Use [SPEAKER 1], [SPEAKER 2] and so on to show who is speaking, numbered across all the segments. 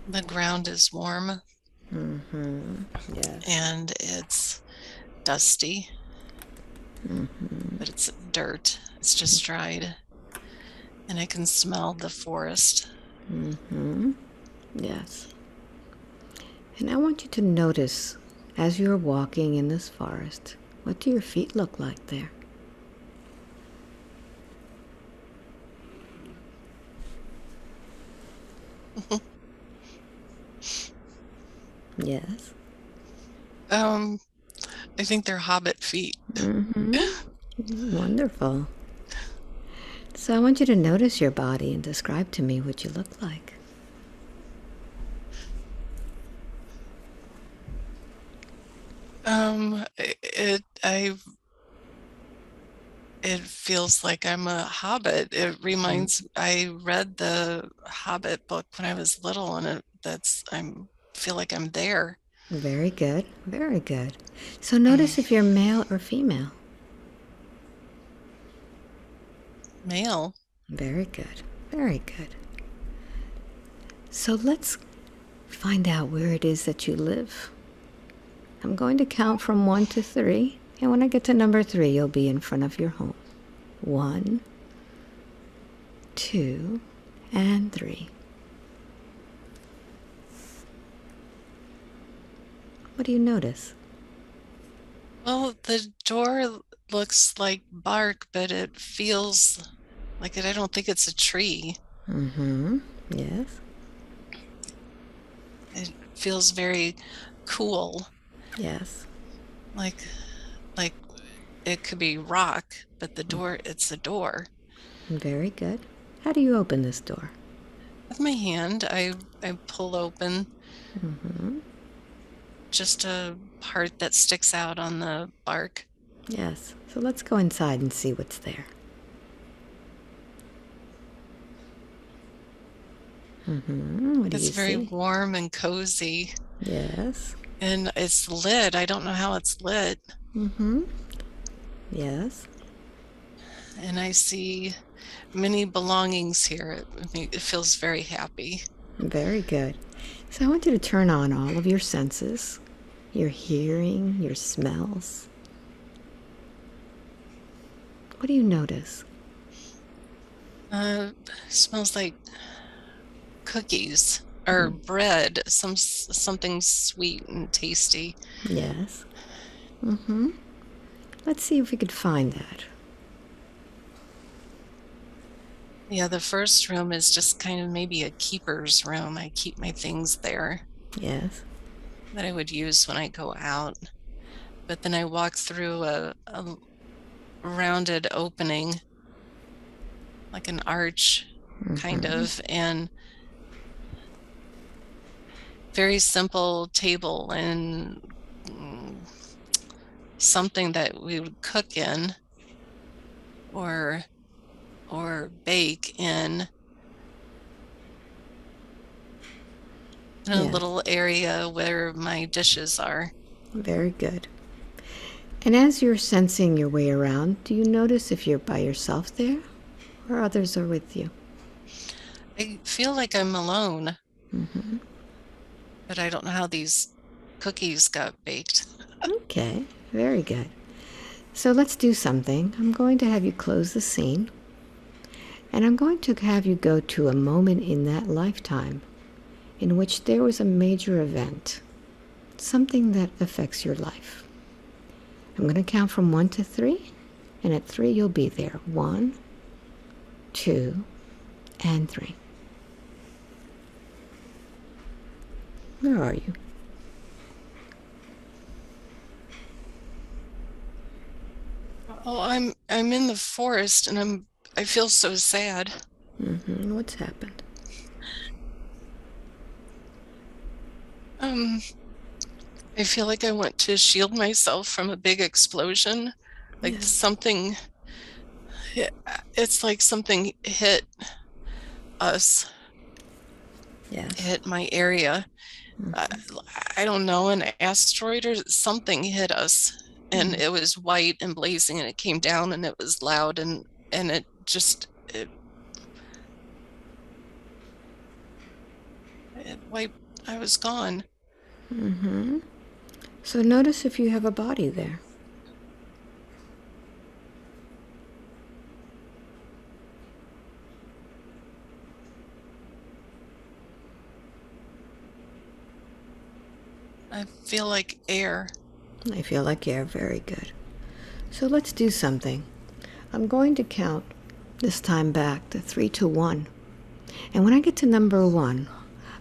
[SPEAKER 1] The ground is warm
[SPEAKER 2] Mm-hmm. Yes.
[SPEAKER 1] and it's dusty,
[SPEAKER 2] Mm-hmm.
[SPEAKER 1] but it's dirt. It's just dried. And I can smell the forest.
[SPEAKER 2] Mm-hmm. Yes. And I want you to notice as you're walking in this forest, what do your feet look like there? Yes.
[SPEAKER 1] um, I think they're hobbit feet.
[SPEAKER 2] Mm-hmm. Wonderful. So I want you to notice your body and describe to me what you look like.
[SPEAKER 1] I it feels like I'm a hobbit. I read the Hobbit book when I was little, and feel like I'm there.
[SPEAKER 2] Very good. Very good. So notice if you're male or female.
[SPEAKER 1] Male.
[SPEAKER 2] Very good. Very good. So let's find out where it is that you live. I'm going to count from 1 to 3. And when I get to number 3, you'll be in front of your home. 1, 2, and 3. What do you notice?
[SPEAKER 1] Well, the door looks like bark, but it feels like it. I don't think it's a tree.
[SPEAKER 2] Mm-hmm. Yes.
[SPEAKER 1] It feels very cool,
[SPEAKER 2] Yes.
[SPEAKER 1] like like it could be rock, but it's a door.
[SPEAKER 2] Very good. How do you open this door?
[SPEAKER 1] With my hand, I pull open just a part that sticks out on the bark.
[SPEAKER 2] Yes. So let's go inside and see what's there. What do
[SPEAKER 1] It's
[SPEAKER 2] you
[SPEAKER 1] very
[SPEAKER 2] see?
[SPEAKER 1] warm and cozy,
[SPEAKER 2] Yes.
[SPEAKER 1] and it's lit. I don't know how it's lit.
[SPEAKER 2] Yes.
[SPEAKER 1] And I see many belongings here. It feels very happy.
[SPEAKER 2] Very good. So I want you to turn on all of your senses, your hearing, your smells. What do you notice?
[SPEAKER 1] Smells like cookies or bread, something sweet and tasty.
[SPEAKER 2] Yes. Let's see if we could find that.
[SPEAKER 1] Yeah, the first room is just kind of maybe a keeper's room. I keep my things there
[SPEAKER 2] Yes.
[SPEAKER 1] that I would use when I go out. But then I walk through a rounded opening, like an arch, kind of, and very simple table and something that we would cook in or bake in a
[SPEAKER 2] Yes.
[SPEAKER 1] little area where my dishes are.
[SPEAKER 2] Very good. And as you're sensing your way around, do you notice if you're by yourself there or others are with you?
[SPEAKER 1] I feel like I'm alone, but I don't know how these cookies got baked.
[SPEAKER 2] Okay. Very good. So let's do something. I'm going to have you close the scene, and I'm going to have you go to a moment in that lifetime in which there was a major event, something that affects your life. I'm going to count from 1 to 3, and at 3 you'll be there. 1, 2, and 3. Where are you?
[SPEAKER 1] Oh, I'm in the forest and I feel so sad.
[SPEAKER 2] What's happened?
[SPEAKER 1] Um, I feel like I want to shield myself from a big explosion. Like
[SPEAKER 2] Yes.
[SPEAKER 1] something, it's like something hit us,
[SPEAKER 2] Yes.
[SPEAKER 1] hit my area. I, I don't know, an asteroid or something hit us, and it was white and blazing, and it came down, and it was loud, and it just it I was gone.
[SPEAKER 2] So notice if you have a body there.
[SPEAKER 1] I feel like air.
[SPEAKER 2] I feel like air. Very good. So let's do something. I'm going to count this time back to 3 to 1. And when I get to number 1,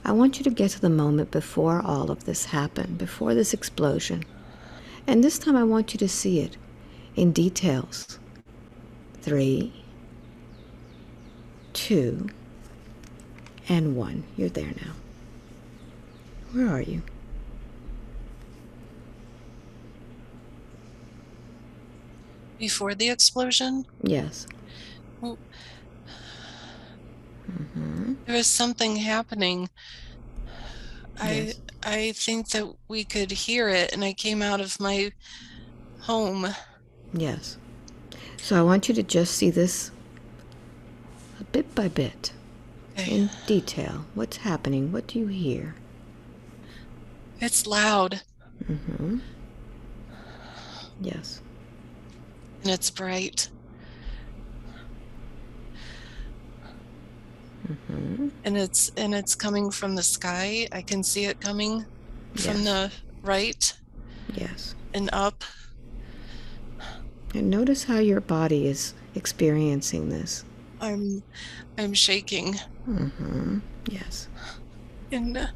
[SPEAKER 2] I want you to get to the moment before all of this happened, before this explosion. And this time I want you to see it in details. 3, 2, and 1. You're there now. Where are you?
[SPEAKER 1] Before the explosion,
[SPEAKER 2] Yes.
[SPEAKER 1] well, there was something happening. I
[SPEAKER 2] Yes.
[SPEAKER 1] I think that we could hear it, and I came out of my home.
[SPEAKER 2] Yes. So I want you to just see this bit by bit,
[SPEAKER 1] Okay.
[SPEAKER 2] in detail. What's happening? What do you hear?
[SPEAKER 1] It's loud
[SPEAKER 2] Yes.
[SPEAKER 1] and it's bright. And it's coming from the sky. I can see it coming from
[SPEAKER 2] Yes.
[SPEAKER 1] the right
[SPEAKER 2] Yes.
[SPEAKER 1] and up.
[SPEAKER 2] And notice how your body is experiencing this.
[SPEAKER 1] I'm shaking
[SPEAKER 2] Yes.
[SPEAKER 1] and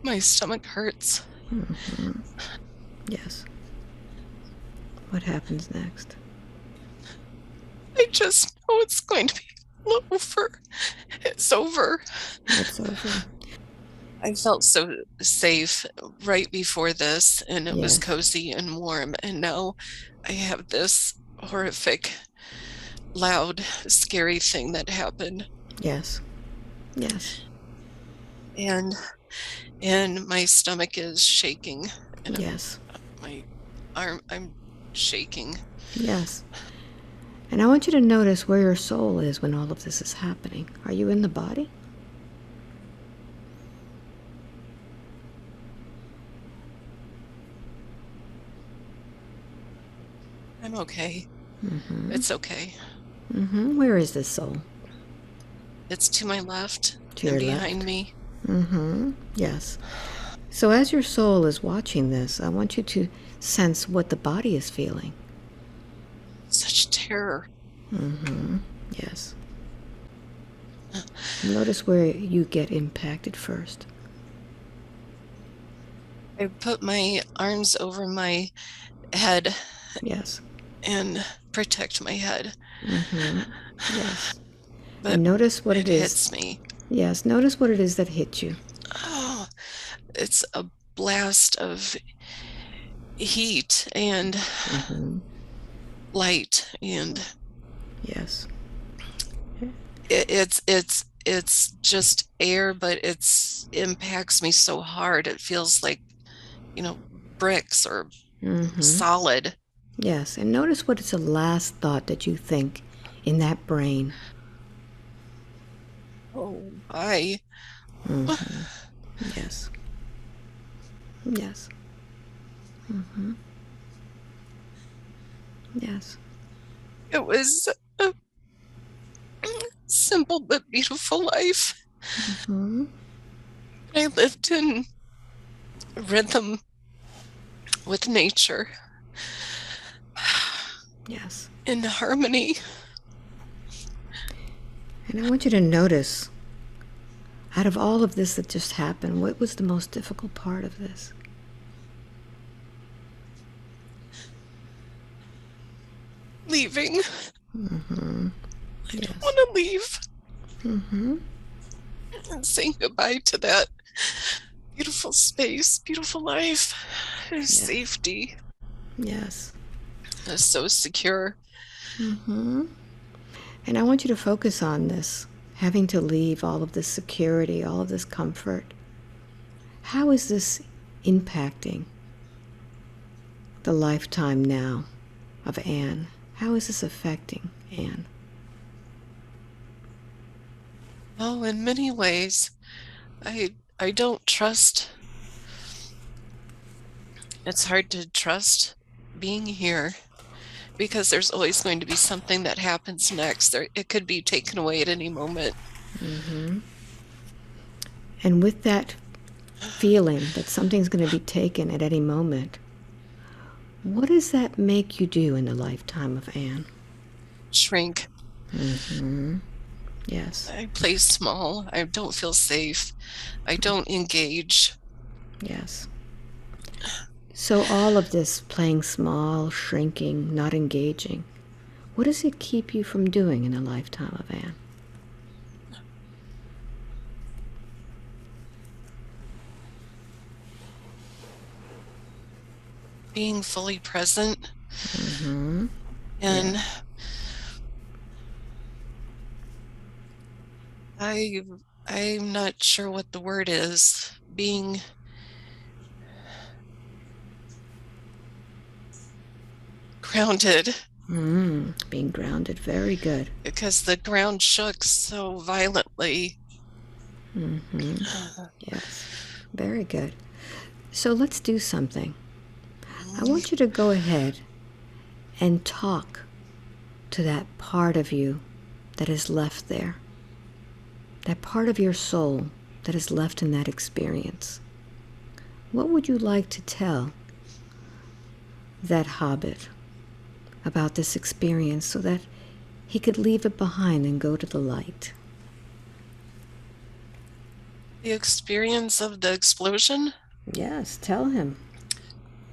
[SPEAKER 1] my stomach hurts.
[SPEAKER 2] Yes. What happens next?
[SPEAKER 1] I just know it's going to be over. It's over.
[SPEAKER 2] It's over.
[SPEAKER 1] I felt so safe right before this, and it was
[SPEAKER 2] Yes.
[SPEAKER 1] cozy and warm. And now I have this horrific, loud, scary thing that happened.
[SPEAKER 2] Yes. Yes.
[SPEAKER 1] And my stomach is shaking, and
[SPEAKER 2] Yes.
[SPEAKER 1] my arm, I'm shaking.
[SPEAKER 2] Yes. And I want you to notice where your soul is when all of this is happening. Are you in the body?
[SPEAKER 1] I'm okay. It's okay.
[SPEAKER 2] Where is this soul?
[SPEAKER 1] It's to my left
[SPEAKER 2] To
[SPEAKER 1] and
[SPEAKER 2] your
[SPEAKER 1] behind
[SPEAKER 2] left?
[SPEAKER 1] me.
[SPEAKER 2] Yes. So as your soul is watching this, I want you to sense what the body is feeling.
[SPEAKER 1] Such terror.
[SPEAKER 2] Yes. Notice where you get impacted first.
[SPEAKER 1] I put my arms over my head
[SPEAKER 2] Yes.
[SPEAKER 1] and protect my head,
[SPEAKER 2] Yes.
[SPEAKER 1] but
[SPEAKER 2] And notice what
[SPEAKER 1] it
[SPEAKER 2] it is.
[SPEAKER 1] hits me.
[SPEAKER 2] Yes, notice what it is that hit you.
[SPEAKER 1] Oh, it's a blast of heat and light, and
[SPEAKER 2] Yes.
[SPEAKER 1] it's just air, but it's impacts me so hard. It feels like, bricks or solid.
[SPEAKER 2] Yes. And notice what is the last thought that you think in that brain.
[SPEAKER 1] Oh, I
[SPEAKER 2] Yes. Yes. Yes.
[SPEAKER 1] it was a simple but beautiful life. I lived in rhythm with nature,
[SPEAKER 2] Yes.
[SPEAKER 1] in harmony.
[SPEAKER 2] And I want you to notice, out of all of this that just happened, what was the most difficult part of this?
[SPEAKER 1] Leaving. I don't want to leave. And saying goodbye to that beautiful space, beautiful life, safety.
[SPEAKER 2] Yes.
[SPEAKER 1] It's so secure.
[SPEAKER 2] And I want you to focus on this, having to leave all of this security, all of this comfort. How is this impacting the lifetime now of Anne? How is this affecting Anne?
[SPEAKER 1] Oh, in many ways. I I don't trust. It's hard to trust being here because there's always going to be something that happens next. It could be taken away at any moment.
[SPEAKER 2] And with that feeling that something's going to be taken at any moment, what does that make you do in the lifetime of Anne?
[SPEAKER 1] Shrink.
[SPEAKER 2] Yes,
[SPEAKER 1] I play small. I don't feel safe. I don't engage.
[SPEAKER 2] yes. So all of this playing small, shrinking, not engaging, what does it keep you from doing in a lifetime of Anne?
[SPEAKER 1] Being fully present.
[SPEAKER 2] Mm-hmm.
[SPEAKER 1] And
[SPEAKER 2] Yeah.
[SPEAKER 1] I'm not sure what the word is. Being grounded.
[SPEAKER 2] Being grounded. Very good.
[SPEAKER 1] Because the ground shook so violently.
[SPEAKER 2] Yes. Very good. So let's do something. I want you to go ahead and talk to that part of you that is left there. That part of your soul that is left in that experience. What would you like to tell that hobbit about this experience so that he could leave it behind and go to the light?
[SPEAKER 1] The experience of the explosion.
[SPEAKER 2] Yes, tell him.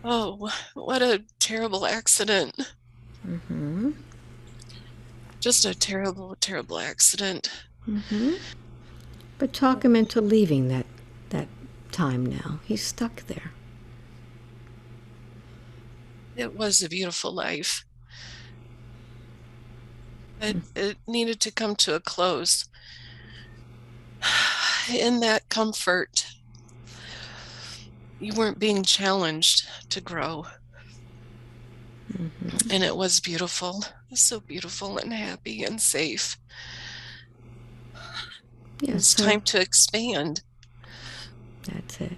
[SPEAKER 1] Oh, what a terrible accident. Just a terrible, terrible accident.
[SPEAKER 2] But talk him into leaving that time now. He's stuck there.
[SPEAKER 1] It was a beautiful life. It needed to come to a close. In that comfort, you weren't being challenged to grow. And it was beautiful. So beautiful and happy and safe.
[SPEAKER 2] Yeah,
[SPEAKER 1] It's
[SPEAKER 2] so
[SPEAKER 1] time to expand.
[SPEAKER 2] that's it.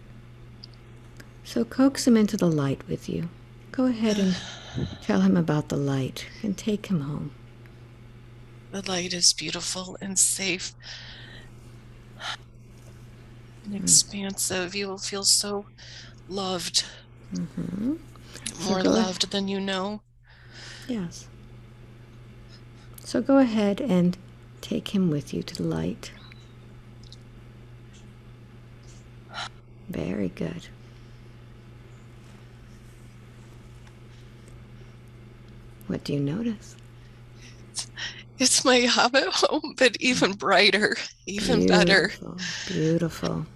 [SPEAKER 2] So coax him into the light with you. Go ahead and tell him about the light and take him home.
[SPEAKER 1] The light is beautiful and safe and expansive. You will feel so loved,
[SPEAKER 2] So
[SPEAKER 1] more loved than you know.
[SPEAKER 2] yes. So go ahead and take him with you to the light. Very good. What do you notice?
[SPEAKER 1] It's my Hobbit home, but even brighter, even better.
[SPEAKER 2] Beautiful, beautiful.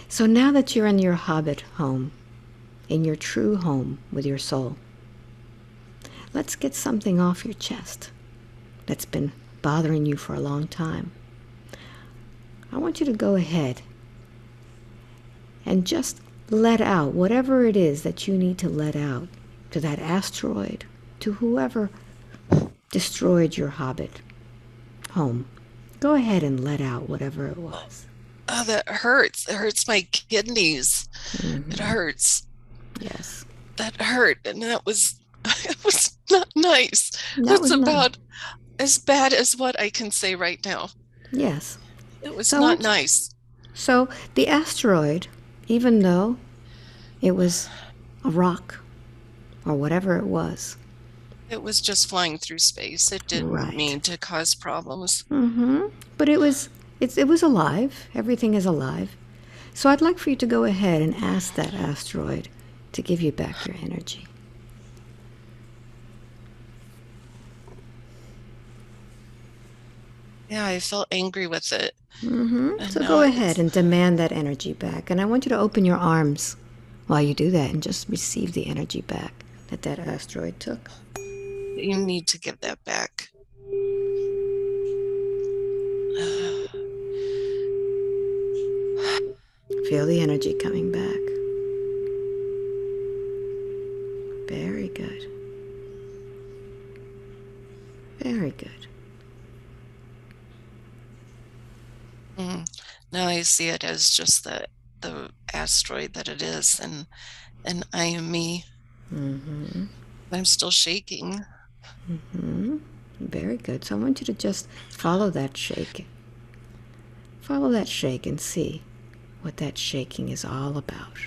[SPEAKER 2] So now that you're in your hobbit home, in your true home with your soul, let's get something off your chest that's been bothering you for a long time. I want you to go ahead and just let out whatever it is that you need to let out to that asteroid, to whoever destroyed your hobbit home. Go ahead and let out whatever it was.
[SPEAKER 1] Oh, that hurts. It hurts my kidneys. It hurts.
[SPEAKER 2] Yes.
[SPEAKER 1] That hurt. And that was, it was not nice.
[SPEAKER 2] That
[SPEAKER 1] That's
[SPEAKER 2] was nice.
[SPEAKER 1] about as bad as what I can say right now.
[SPEAKER 2] Yes.
[SPEAKER 1] It was
[SPEAKER 2] So
[SPEAKER 1] not nice.
[SPEAKER 2] So the asteroid, even though it was a rock or whatever it was.
[SPEAKER 1] It was just flying through space. It didn't
[SPEAKER 2] Right.
[SPEAKER 1] mean to cause problems.
[SPEAKER 2] But it was alive. Everything is alive. So I'd like for you to go ahead and ask that asteroid to give you back your energy.
[SPEAKER 1] Yeah, I felt angry with it.
[SPEAKER 2] So go ahead and demand that energy back. And I want you to open your arms while you do that and just receive the energy back that asteroid took.
[SPEAKER 1] You need to give that back.
[SPEAKER 2] Feel the energy coming back. Very good. Very good.
[SPEAKER 1] Now I see it as just the asteroid that it is, and I am me.
[SPEAKER 2] Mm-hmm.
[SPEAKER 1] I'm still shaking.
[SPEAKER 2] Mm-hmm. Very good. So I want you to just follow that shake. Follow that shake and see what that shaking is all about.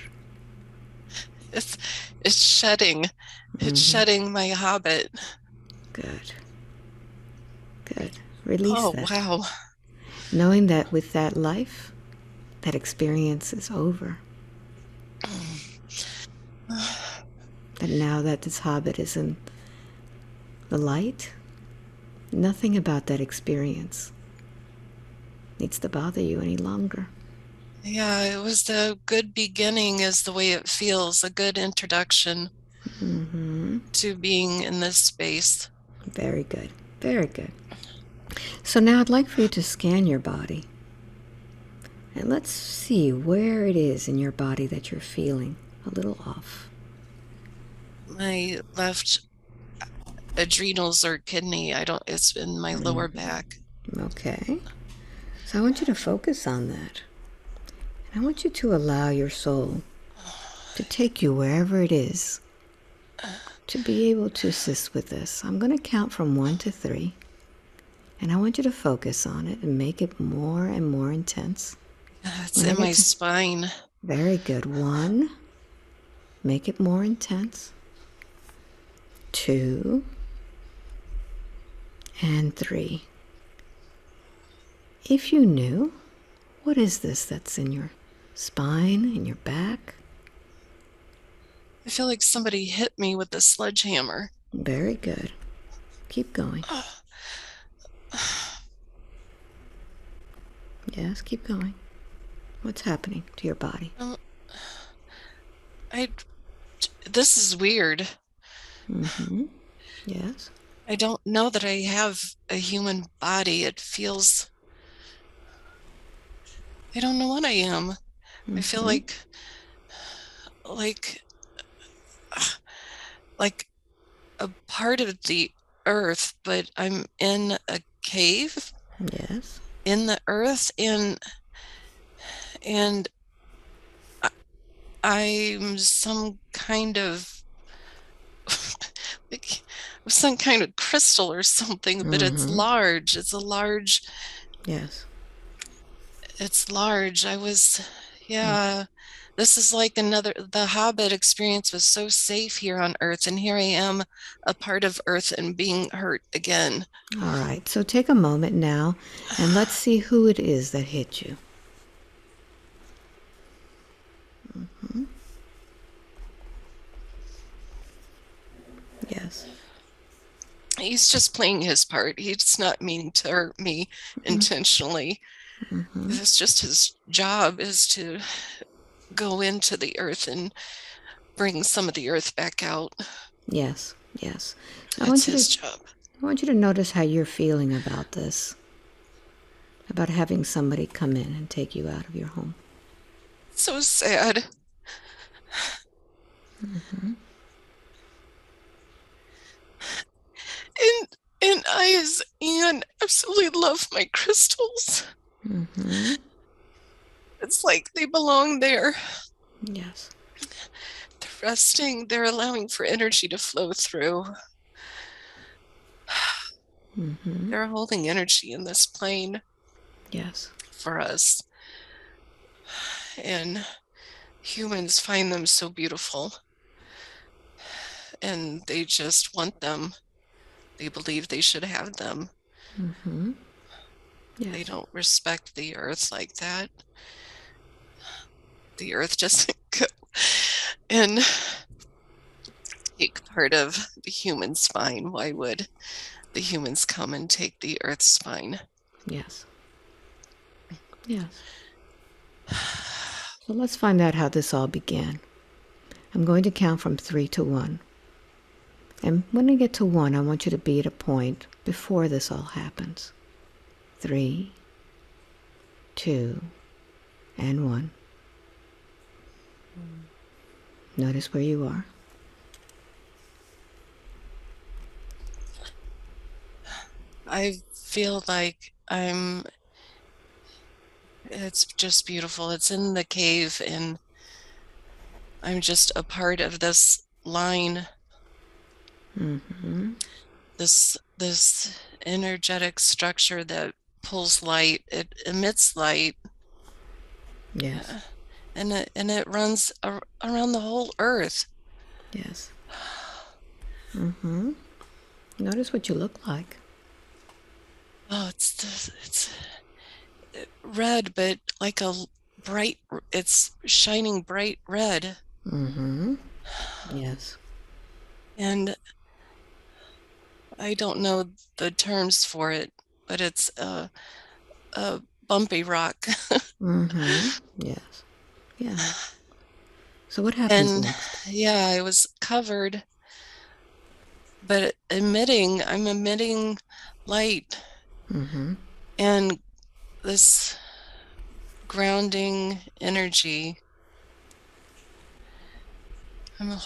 [SPEAKER 1] It's it's shedding. It's
[SPEAKER 2] Mm-hmm.
[SPEAKER 1] shedding my Hobbit.
[SPEAKER 2] Good. Good. Release
[SPEAKER 1] Oh,
[SPEAKER 2] that.
[SPEAKER 1] wow.
[SPEAKER 2] Knowing that with that life, that experience is over. That now that this hobbit is in the light, nothing about that experience needs to bother you any longer.
[SPEAKER 1] Yeah, it was the good beginning is the way it feels, a good introduction
[SPEAKER 2] Mm-hmm.
[SPEAKER 1] to being in this space.
[SPEAKER 2] Very good. Very good. So now I'd like for you to scan your body. And let's see where it is in your body that you're feeling a little off.
[SPEAKER 1] My left adrenals or kidney, it's in my lower back.
[SPEAKER 2] Okay. So I want you to focus on that. And I want you to allow your soul to take you wherever it is to be able to assist with this. I'm going to count from 1 to 3. And I want you to focus on it and make it more and more intense.
[SPEAKER 1] It's
[SPEAKER 2] When I
[SPEAKER 1] in
[SPEAKER 2] get
[SPEAKER 1] my
[SPEAKER 2] to...
[SPEAKER 1] spine.
[SPEAKER 2] Very good. 1, make it more intense. 2, and 3. If you knew, what is this that's in your spine, in your back?
[SPEAKER 1] I feel like somebody hit me with a sledgehammer.
[SPEAKER 2] Very good. Keep going. Yes, keep going. What's happening to your body?
[SPEAKER 1] Um, I this is weird.
[SPEAKER 2] Mm-hmm. Yes.
[SPEAKER 1] I don't know that I have a human body. It feels, I don't know what I am. I feel
[SPEAKER 2] Mm-hmm.
[SPEAKER 1] like like a part of the earth, but I'm in a cave
[SPEAKER 2] Yes.
[SPEAKER 1] in the earth, and I'm some kind of like some kind of crystal or something, but it's
[SPEAKER 2] Mm-hmm.
[SPEAKER 1] large.
[SPEAKER 2] Yes.
[SPEAKER 1] It's large.
[SPEAKER 2] Mm.
[SPEAKER 1] Yeah, this is like the Hobbit experience was so safe here on Earth, and here I am, a part of Earth and being hurt again.
[SPEAKER 2] All right. So take a moment now and let's see who it is that hit you. Yes.
[SPEAKER 1] He's just playing his part. He's not meaning to hurt me intentionally.
[SPEAKER 2] Mm-hmm.
[SPEAKER 1] It's just his job is to go into the earth and bring some of the earth back out.
[SPEAKER 2] Yes. Yes. So
[SPEAKER 1] That's his job.
[SPEAKER 2] I want you to notice how you're feeling about this, about having somebody come in and take you out of your home.
[SPEAKER 1] So sad. And I, as Anne, absolutely love my crystals.
[SPEAKER 2] Mm-hmm.
[SPEAKER 1] It's like they belong there.
[SPEAKER 2] Yes.
[SPEAKER 1] They're resting, they're allowing for energy to flow through.
[SPEAKER 2] Mm-hmm.
[SPEAKER 1] They're holding energy in this plane
[SPEAKER 2] Yes.
[SPEAKER 1] for us. And humans find them so beautiful. And they just want them. They believe they should have them.
[SPEAKER 2] Mm-hmm.
[SPEAKER 1] They
[SPEAKER 2] Yes.
[SPEAKER 1] don't respect the earth like that. The earth doesn't go and take part of the human spine. Why would the humans come and take the earth's spine?
[SPEAKER 2] Yes. Yes. So let's find out how this all began. I'm going to count from 3 to 1. And when I get to 1, I want you to be at a point before this all happens. 3, 2, and 1. Notice where you are.
[SPEAKER 1] I feel like I'm It's just beautiful. It's in the cave, and I'm just a part of this line, this energetic structure that pulls light. It emits light,
[SPEAKER 2] Yes.
[SPEAKER 1] and it runs around the whole earth.
[SPEAKER 2] Yes. Notice what you look like.
[SPEAKER 1] Oh, it's red, but like a bright, it's shining bright red.
[SPEAKER 2] Yes.
[SPEAKER 1] And I don't know the terms for it, but it's a bumpy rock.
[SPEAKER 2] Yes. Yeah. So what happens
[SPEAKER 1] And
[SPEAKER 2] next?
[SPEAKER 1] yeah, I was covered, but I'm emitting light and this grounding energy. I'm
[SPEAKER 2] Yes.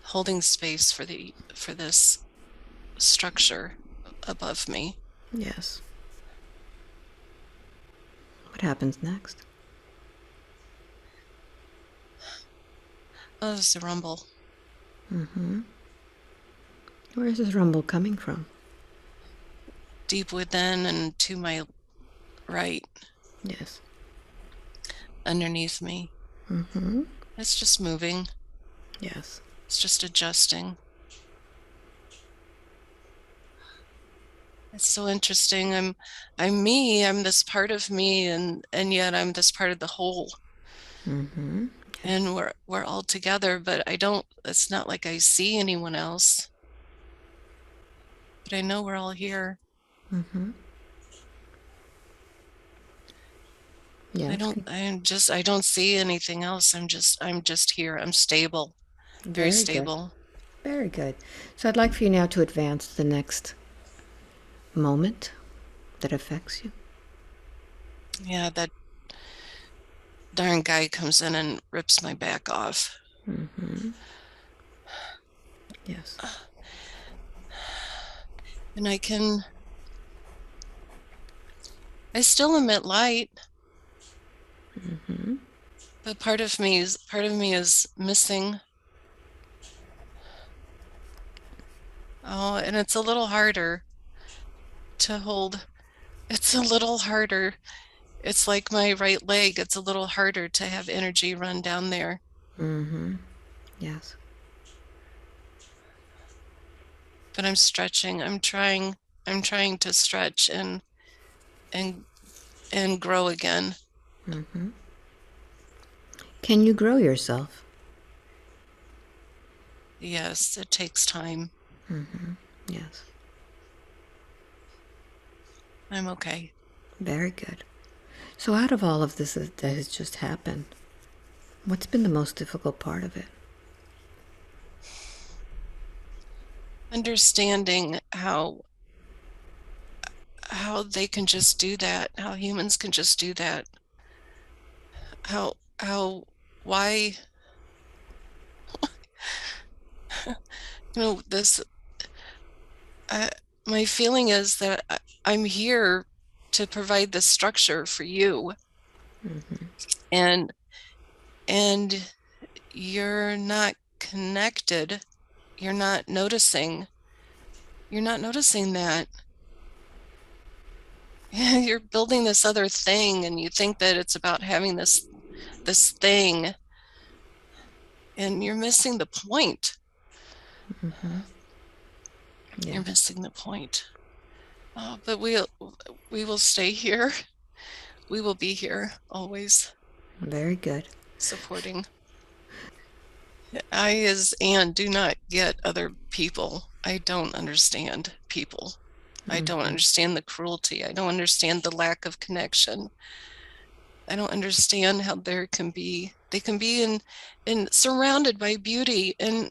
[SPEAKER 1] holding space for this structure above me.
[SPEAKER 2] Yes. What happens next?
[SPEAKER 1] Oh, there's a rumble
[SPEAKER 2] Where is this rumble coming from?
[SPEAKER 1] deep within and to my right,
[SPEAKER 2] Yes.
[SPEAKER 1] underneath me. It's just moving.
[SPEAKER 2] Yes.
[SPEAKER 1] It's just adjusting. It's so interesting. I'm me. I'm this part of me, and yet I'm this part of the whole. And we're all together, but I don't. It's not like I see anyone else, but I know we're all here.
[SPEAKER 2] Yes.
[SPEAKER 1] I don't see anything else. I'm just here. I'm stable, very
[SPEAKER 2] Very good.
[SPEAKER 1] stable.
[SPEAKER 2] Very good. So I'd like for you now to advance to the next moment that affects you.
[SPEAKER 1] Yeah, that darn guy comes in and rips my back off.
[SPEAKER 2] Yes.
[SPEAKER 1] And I still emit light, but part of me is missing. Oh, and it's a little harder to hold. It's a little harder. It's like my right leg. It's a little harder to have energy run down there.
[SPEAKER 2] Yes.
[SPEAKER 1] But I'm stretching. I'm trying to stretch and and grow again.
[SPEAKER 2] Can you grow yourself?
[SPEAKER 1] Yes, it takes time.
[SPEAKER 2] Yes.
[SPEAKER 1] I'm okay.
[SPEAKER 2] Very good. So out of all of this that has just happened, what's been the most difficult part of it?
[SPEAKER 1] Understanding how they can just do that, how humans can just do that. How why this uh, my feeling is that I'm here to provide the structure for you, and and you're not connected. You're not noticing. You're not noticing that. You're building this other thing, and you think that it's about having this thing, and you're missing the point. You're
[SPEAKER 2] Yes.
[SPEAKER 1] missing the point. Oh, but we will stay here. We will be here always
[SPEAKER 2] Very good.
[SPEAKER 1] supporting. I, as Anne, do not get other people. I don't understand people. I don't understand the cruelty. I don't understand the lack of connection. I don't understand how they can be in surrounded by beauty and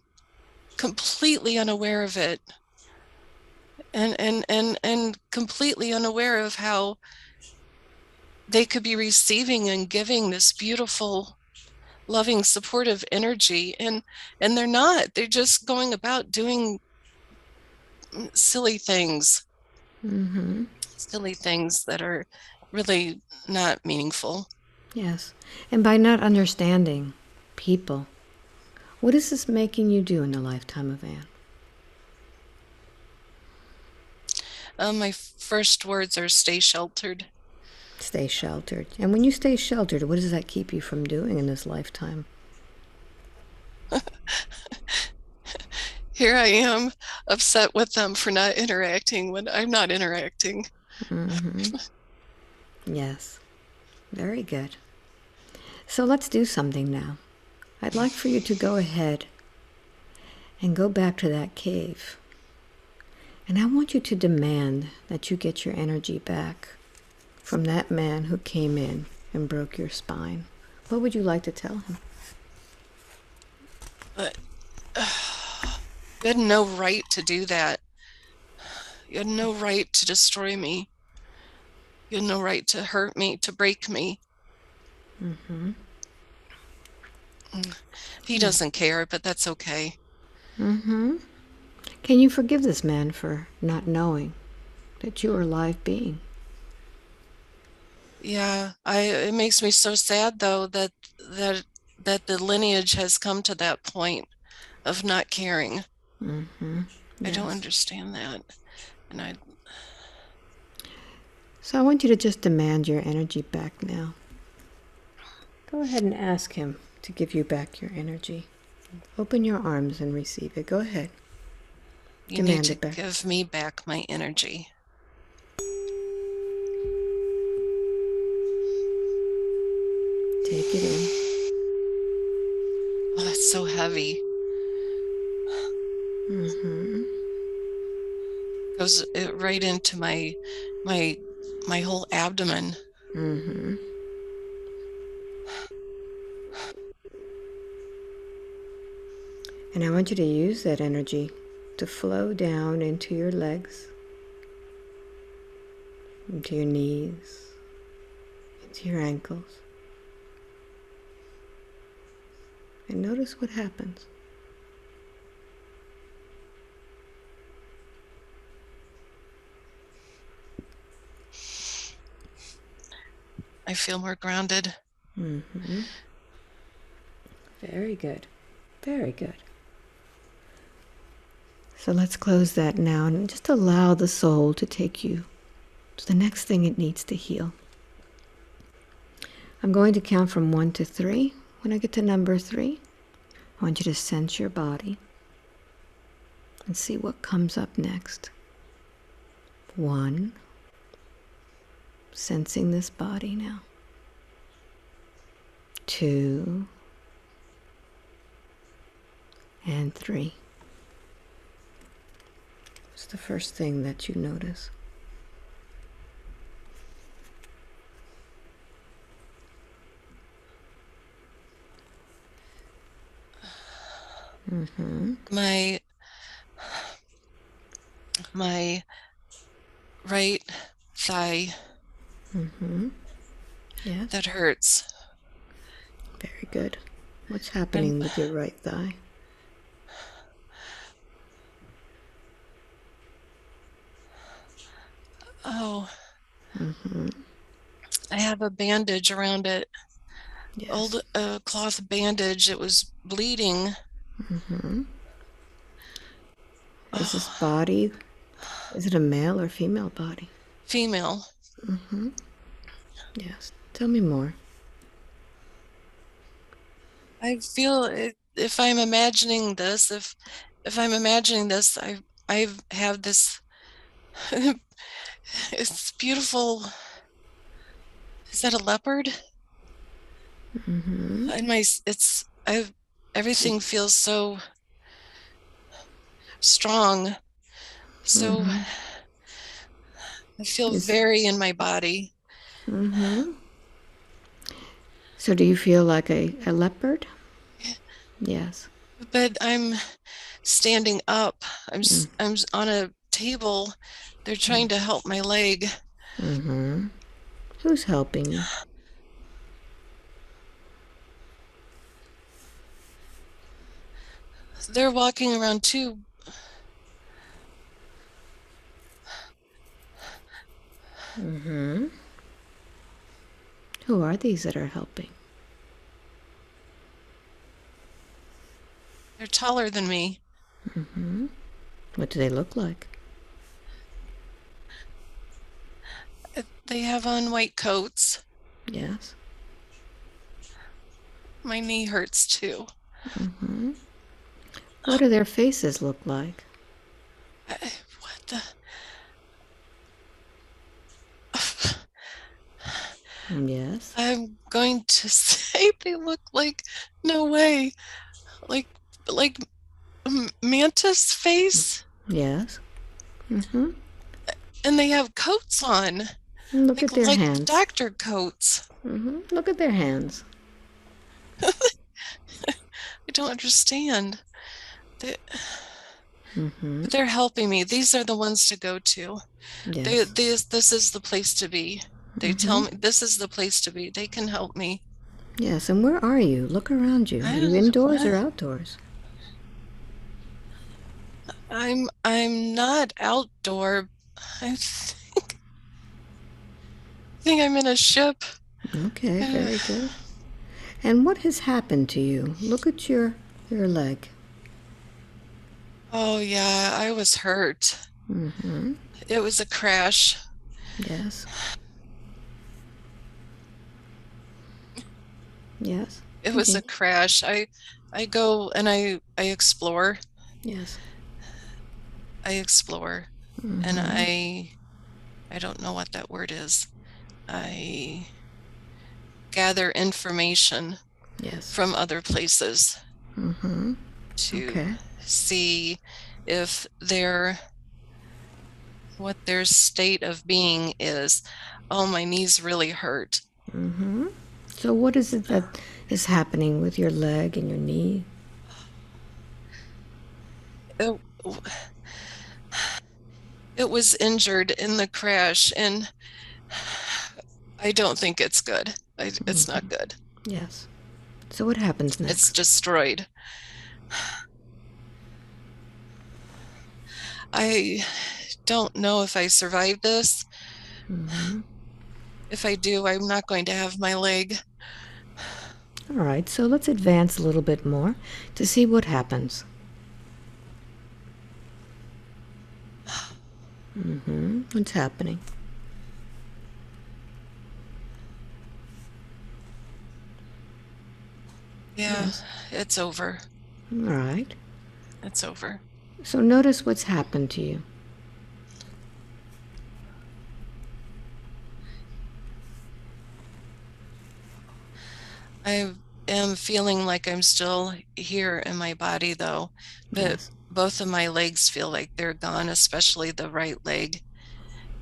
[SPEAKER 1] completely unaware of it. And completely unaware of how they could be receiving and giving this beautiful, loving, supportive energy, and they're not. They're just going about doing silly things. silly things that are really not meaningful.
[SPEAKER 2] Yes. And by not understanding people, what is this making you do in the lifetime of Anne?
[SPEAKER 1] My first words are stay sheltered.
[SPEAKER 2] Stay sheltered. And when you stay sheltered, what does that keep you from doing in this lifetime?
[SPEAKER 1] Here I am, upset with them for not interacting when I'm not interacting.
[SPEAKER 2] Yes. Very good. So let's do something now. I'd like for you to go ahead and go back to that cave. And I want you to demand that you get your energy back from that man who came in and broke your spine. What would you like to tell him?
[SPEAKER 1] But you had no right to do that. You had no right to destroy me. You had no right to hurt me, to break me.
[SPEAKER 2] Mm-hmm.
[SPEAKER 1] He doesn't care, but that's okay.
[SPEAKER 2] Mm-hmm. Can you forgive this man for not knowing that you are a live being?
[SPEAKER 1] Yeah, it makes me so sad though that the lineage has come to that point of not caring.
[SPEAKER 2] Mm-hmm.
[SPEAKER 1] I don't
[SPEAKER 2] Yes.
[SPEAKER 1] understand that. And I
[SPEAKER 2] So I want you to just demand your energy back now. Go ahead and ask him to give you back your energy. Open your arms and receive it. Go ahead.
[SPEAKER 1] You need
[SPEAKER 2] Demand
[SPEAKER 1] to
[SPEAKER 2] it back.
[SPEAKER 1] give me back my energy.
[SPEAKER 2] Take it in.
[SPEAKER 1] Oh, that's so heavy.
[SPEAKER 2] Mm-hmm.
[SPEAKER 1] Goes right into my my whole abdomen.
[SPEAKER 2] Mm-hmm. And I want you to use that energy to flow down into your legs, into your knees, into your ankles. And notice what happens.
[SPEAKER 1] I feel more grounded.
[SPEAKER 2] Mm-hmm. Very good. Very good. So let's close that now and just allow the soul to take you to the next thing it needs to heal. I'm going to count from 1 to 3. When I get to number 3, I want you to sense your body and see what comes up next. 1, sensing this body now. 2, and 3. What's the first thing that you notice? Mm-hmm.
[SPEAKER 1] My right thigh
[SPEAKER 2] Mm-hmm. Yes.
[SPEAKER 1] that hurts.
[SPEAKER 2] Very good. What's
[SPEAKER 1] And
[SPEAKER 2] happening with your right thigh?
[SPEAKER 1] oh,
[SPEAKER 2] Mm-hmm.
[SPEAKER 1] I have a bandage around it.
[SPEAKER 2] Yes.
[SPEAKER 1] Old cloth bandage. It was bleeding.
[SPEAKER 2] Mm-hmm. Is this
[SPEAKER 1] Oh,
[SPEAKER 2] body, is it a male or female body?
[SPEAKER 1] female.
[SPEAKER 2] Mm-hmm. Yes. Tell me more.
[SPEAKER 1] I feel if I'm imagining this, if I'm imagining this, I have this. It's beautiful. Is that a leopard?
[SPEAKER 2] Mm-hmm.
[SPEAKER 1] And it's everything feels so strong. So
[SPEAKER 2] Mm-hmm.
[SPEAKER 1] I feel
[SPEAKER 2] Is,
[SPEAKER 1] very in my body.
[SPEAKER 2] mm-hmm. So do you feel like a leopard? Yes.
[SPEAKER 1] But I'm standing up. I'm on a table. They're trying to help my leg.
[SPEAKER 2] Mm-hmm. Who's helping you?
[SPEAKER 1] They're walking around too.
[SPEAKER 2] Who are these that are helping?
[SPEAKER 1] They're taller than me.
[SPEAKER 2] What do they look like?
[SPEAKER 1] They have on white coats.
[SPEAKER 2] Yes.
[SPEAKER 1] My knee hurts too.
[SPEAKER 2] What do their faces look like?
[SPEAKER 1] What the?
[SPEAKER 2] Yes.
[SPEAKER 1] I'm going to say they look like, no way, like like mantis face,
[SPEAKER 2] Yes. Mm-hmm.
[SPEAKER 1] and they have coats on,
[SPEAKER 2] Look at their
[SPEAKER 1] like
[SPEAKER 2] hands.
[SPEAKER 1] doctor coats.
[SPEAKER 2] Look at their hands.
[SPEAKER 1] I don't understand. They, but they're helping me. These are the ones to go to.
[SPEAKER 2] Yes.
[SPEAKER 1] This is the place to be. They tell me this is the place to be. They can help me.
[SPEAKER 2] Yes, and where are you? Look around you. Are
[SPEAKER 1] I
[SPEAKER 2] you
[SPEAKER 1] don't,
[SPEAKER 2] indoors
[SPEAKER 1] what?
[SPEAKER 2] or outdoors?
[SPEAKER 1] I'm not outdoor. I think I'm in a ship.
[SPEAKER 2] Okay, very good. And what has happened to you? Look at your leg.
[SPEAKER 1] Oh yeah, I was hurt. It was a crash.
[SPEAKER 2] Yes. Yes.
[SPEAKER 1] It was a
[SPEAKER 2] Continue.
[SPEAKER 1] crash. I go and I explore.
[SPEAKER 2] Yes.
[SPEAKER 1] I explore. And I don't know what that word is. I gather information
[SPEAKER 2] Yes.
[SPEAKER 1] from other places to
[SPEAKER 2] Okay.
[SPEAKER 1] see if what their state of being is. Oh, my knees really hurt.
[SPEAKER 2] So what is it that is happening with your leg and your knee?
[SPEAKER 1] It, it was injured in the crash, and I don't think it's good. It's not good.
[SPEAKER 2] Yes. So what happens
[SPEAKER 1] It's
[SPEAKER 2] next?
[SPEAKER 1] destroyed. I don't know if I survive this. If I do, I'm not going to have my leg.
[SPEAKER 2] All right, so let's advance a little bit more to see what happens. What's happening?
[SPEAKER 1] Yeah,
[SPEAKER 2] Yes.
[SPEAKER 1] it's over.
[SPEAKER 2] All right.
[SPEAKER 1] It's over.
[SPEAKER 2] So notice what's happened to you.
[SPEAKER 1] I am feeling like I'm still here in my body, though, but
[SPEAKER 2] Yes.
[SPEAKER 1] both of my legs feel like they're gone, especially the right leg,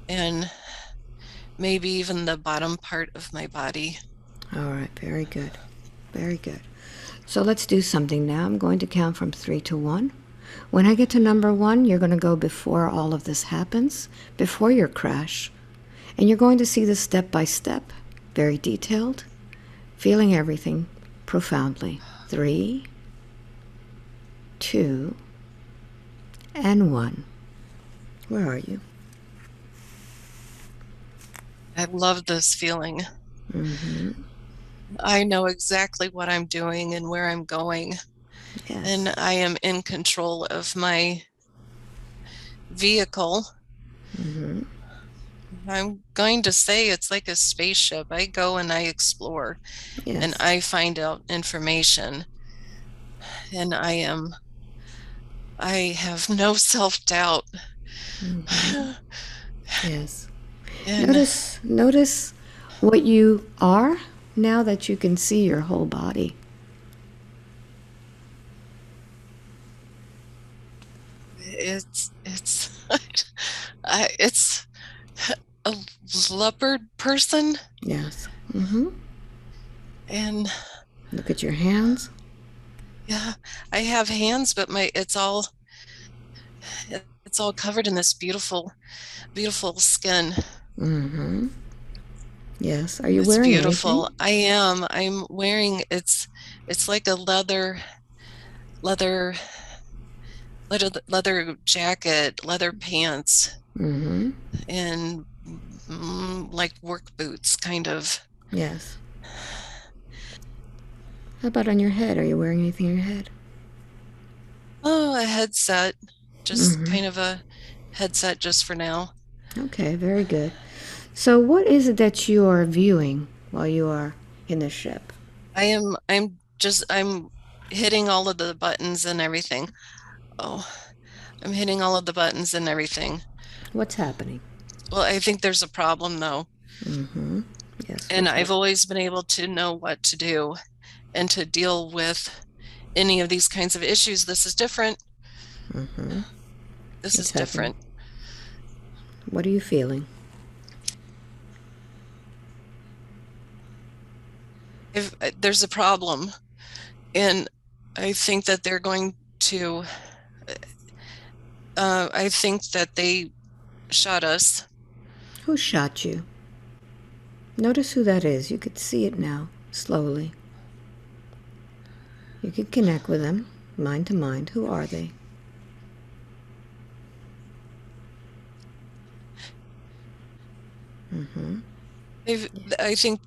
[SPEAKER 1] and maybe even the bottom part of my body.
[SPEAKER 2] All right, very good. Very good. So let's do something now. I'm going to count from 3 to 1. When I get to number 1, you're going to go before all of this happens, before your crash. And you're going to see this step by step, very detailed, feeling everything profoundly. 3, 2, and 1. Where are you?
[SPEAKER 1] I love this feeling. I know exactly what I'm doing and where I'm going,
[SPEAKER 2] Yes.
[SPEAKER 1] and I am in control of my vehicle. I'm going to say it's like a spaceship. I go and I explore and
[SPEAKER 2] Yes.
[SPEAKER 1] I find out information, and I have no self-doubt.
[SPEAKER 2] Yes.
[SPEAKER 1] And
[SPEAKER 2] Notice what you are now that you can see your whole body.
[SPEAKER 1] it's it's a leopard person,
[SPEAKER 2] Yes.
[SPEAKER 1] and
[SPEAKER 2] Look at your hands.
[SPEAKER 1] yeah, I have hands, but my it's all covered in this beautiful skin.
[SPEAKER 2] Yes. Are you
[SPEAKER 1] It's
[SPEAKER 2] wearing anything?
[SPEAKER 1] beautiful. I'm wearing it's like a leather leather jacket, leather pants, and like work boots, kind of.
[SPEAKER 2] Yes. How about on your head? Are you wearing anything on your head?
[SPEAKER 1] Oh, a headset, just kind of a headset just for now.
[SPEAKER 2] Okay, very good. So, what is it that you are viewing while you are in the ship?
[SPEAKER 1] I'm hitting all of the buttons and everything. Oh, I'm hitting all of the buttons and everything.
[SPEAKER 2] What's happening?
[SPEAKER 1] Well, I think there's a problem though.
[SPEAKER 2] Yes,
[SPEAKER 1] And
[SPEAKER 2] what's
[SPEAKER 1] I've
[SPEAKER 2] happening?
[SPEAKER 1] always been able to know what to do and to deal with any of these kinds of issues. This is different. This
[SPEAKER 2] What's
[SPEAKER 1] is
[SPEAKER 2] happening?
[SPEAKER 1] different.
[SPEAKER 2] What are you feeling?
[SPEAKER 1] There's a problem, and I think that they're going to, I think that they shot us.
[SPEAKER 2] Who shot you? Notice who that is. You could see it now, slowly. You could connect with them, mind to mind. Who are they?
[SPEAKER 1] They've, I think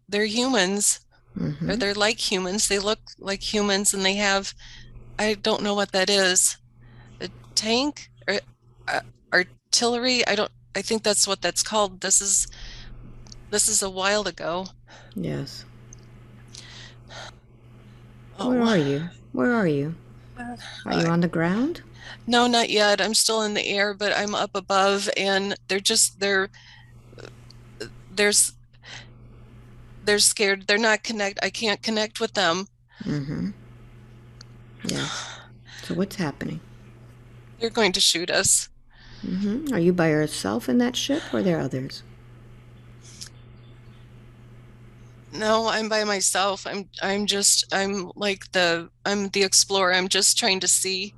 [SPEAKER 1] they're humans, or they're like humans. They look like humans, and they have, I don't know what that is. A tank or uh, artillery? I think that's what that's called. This is a while ago.
[SPEAKER 2] Yes. Where
[SPEAKER 1] Oh,
[SPEAKER 2] are you? Where are you? Are you
[SPEAKER 1] I,
[SPEAKER 2] on the ground?
[SPEAKER 1] no, not yet. I'm still in the air, but I'm up above, and there's they're scared. They're not connect. I can't connect with them.
[SPEAKER 2] Yes. So what's happening?
[SPEAKER 1] They're going to shoot us.
[SPEAKER 2] Are you by yourself in that ship or are there others?
[SPEAKER 1] No, I'm by myself. I'm the explorer. I'm just trying to see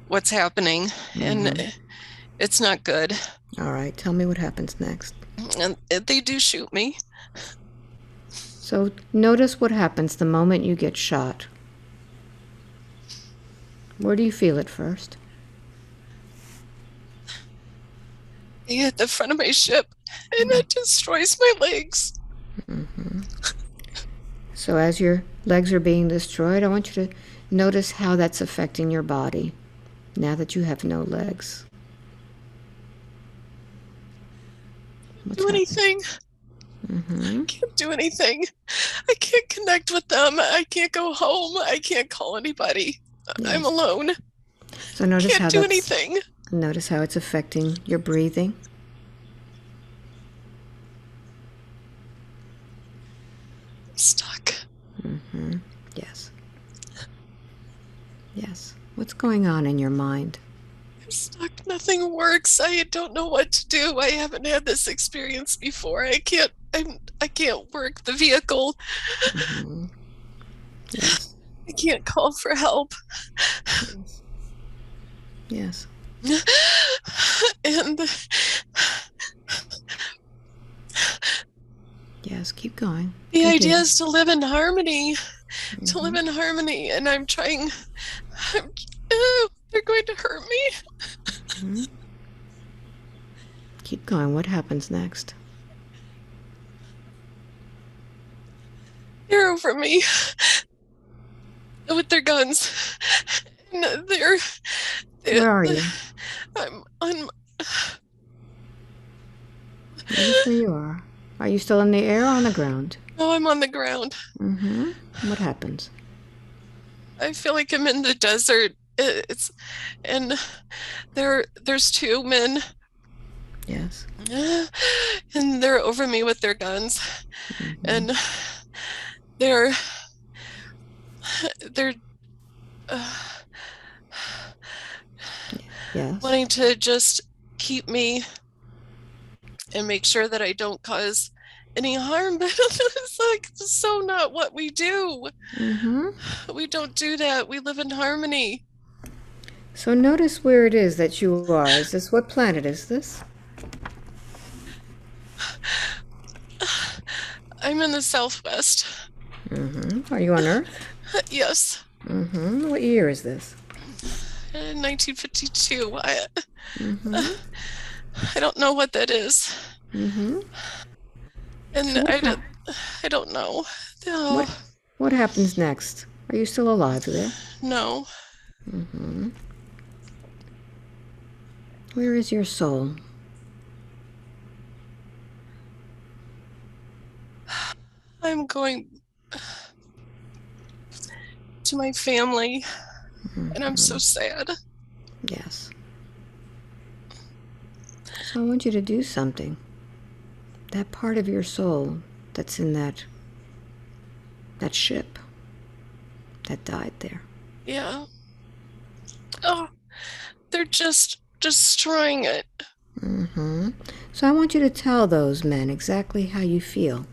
[SPEAKER 1] what's happening, and it's not good.
[SPEAKER 2] All right, tell me what happens next.
[SPEAKER 1] And they do shoot me.
[SPEAKER 2] So notice what happens the moment you get shot. Where do you feel it first?
[SPEAKER 1] They hit the front of my ship, and it destroys my legs.
[SPEAKER 2] So as your legs are being destroyed, I want you to notice how that's affecting your body now that you have no legs. What's
[SPEAKER 1] Do
[SPEAKER 2] happening?
[SPEAKER 1] anything. I can't do anything. I can't connect with them. I can't go home. I can't call anybody. I'm
[SPEAKER 2] Yes.
[SPEAKER 1] alone.
[SPEAKER 2] So notice
[SPEAKER 1] Can't
[SPEAKER 2] how
[SPEAKER 1] do
[SPEAKER 2] that's
[SPEAKER 1] anything.
[SPEAKER 2] notice how it's affecting your breathing.
[SPEAKER 1] I'm stuck.
[SPEAKER 2] Yes. Yes. What's going on in your mind?
[SPEAKER 1] I'm stuck. Nothing works. I don't know what to do. I haven't had this experience before. I can't work the vehicle.
[SPEAKER 2] Yes.
[SPEAKER 1] I can't call for help.
[SPEAKER 2] Yes.
[SPEAKER 1] And
[SPEAKER 2] Yes. Keep going.
[SPEAKER 1] the idea
[SPEAKER 2] Continue.
[SPEAKER 1] is to live in harmony, to live in harmony. And I'm trying, they're going to hurt me.
[SPEAKER 2] Keep going. What happens next?
[SPEAKER 1] They're over me with their guns. And
[SPEAKER 2] Where are you?
[SPEAKER 1] I'm
[SPEAKER 2] Notice where you are. Are you still in the air or on the ground?
[SPEAKER 1] no, I'm on the ground.
[SPEAKER 2] What happens?
[SPEAKER 1] I feel like I'm in the desert. It's and there's two men,
[SPEAKER 2] Yes.
[SPEAKER 1] and they're over me with their guns, and they're they're uh,
[SPEAKER 2] Yes.
[SPEAKER 1] wanting to just keep me and make sure that I don't cause any harm. But it's like so not what we do. We don't do that. We live in harmony.
[SPEAKER 2] So notice where it is that you are. Is this what planet is this?
[SPEAKER 1] I'm in the Southwest.
[SPEAKER 2] Are you on Earth?
[SPEAKER 1] Yes.
[SPEAKER 2] What year is this?
[SPEAKER 1] In 1952. I don't know what that is.
[SPEAKER 2] Mm-hmm. So
[SPEAKER 1] And I don't know.
[SPEAKER 2] what
[SPEAKER 1] Oh,
[SPEAKER 2] what happens next? Are you still alive there?
[SPEAKER 1] no.
[SPEAKER 2] Where is your soul?
[SPEAKER 1] I'm going to my family, and I'm so sad.
[SPEAKER 2] Yes. So I want you to do something. That part of your soul that's in that ship that died there.
[SPEAKER 1] Yeah. Oh, they're just destroying it.
[SPEAKER 2] Mm-hmm. So I want you to tell those men exactly how you feel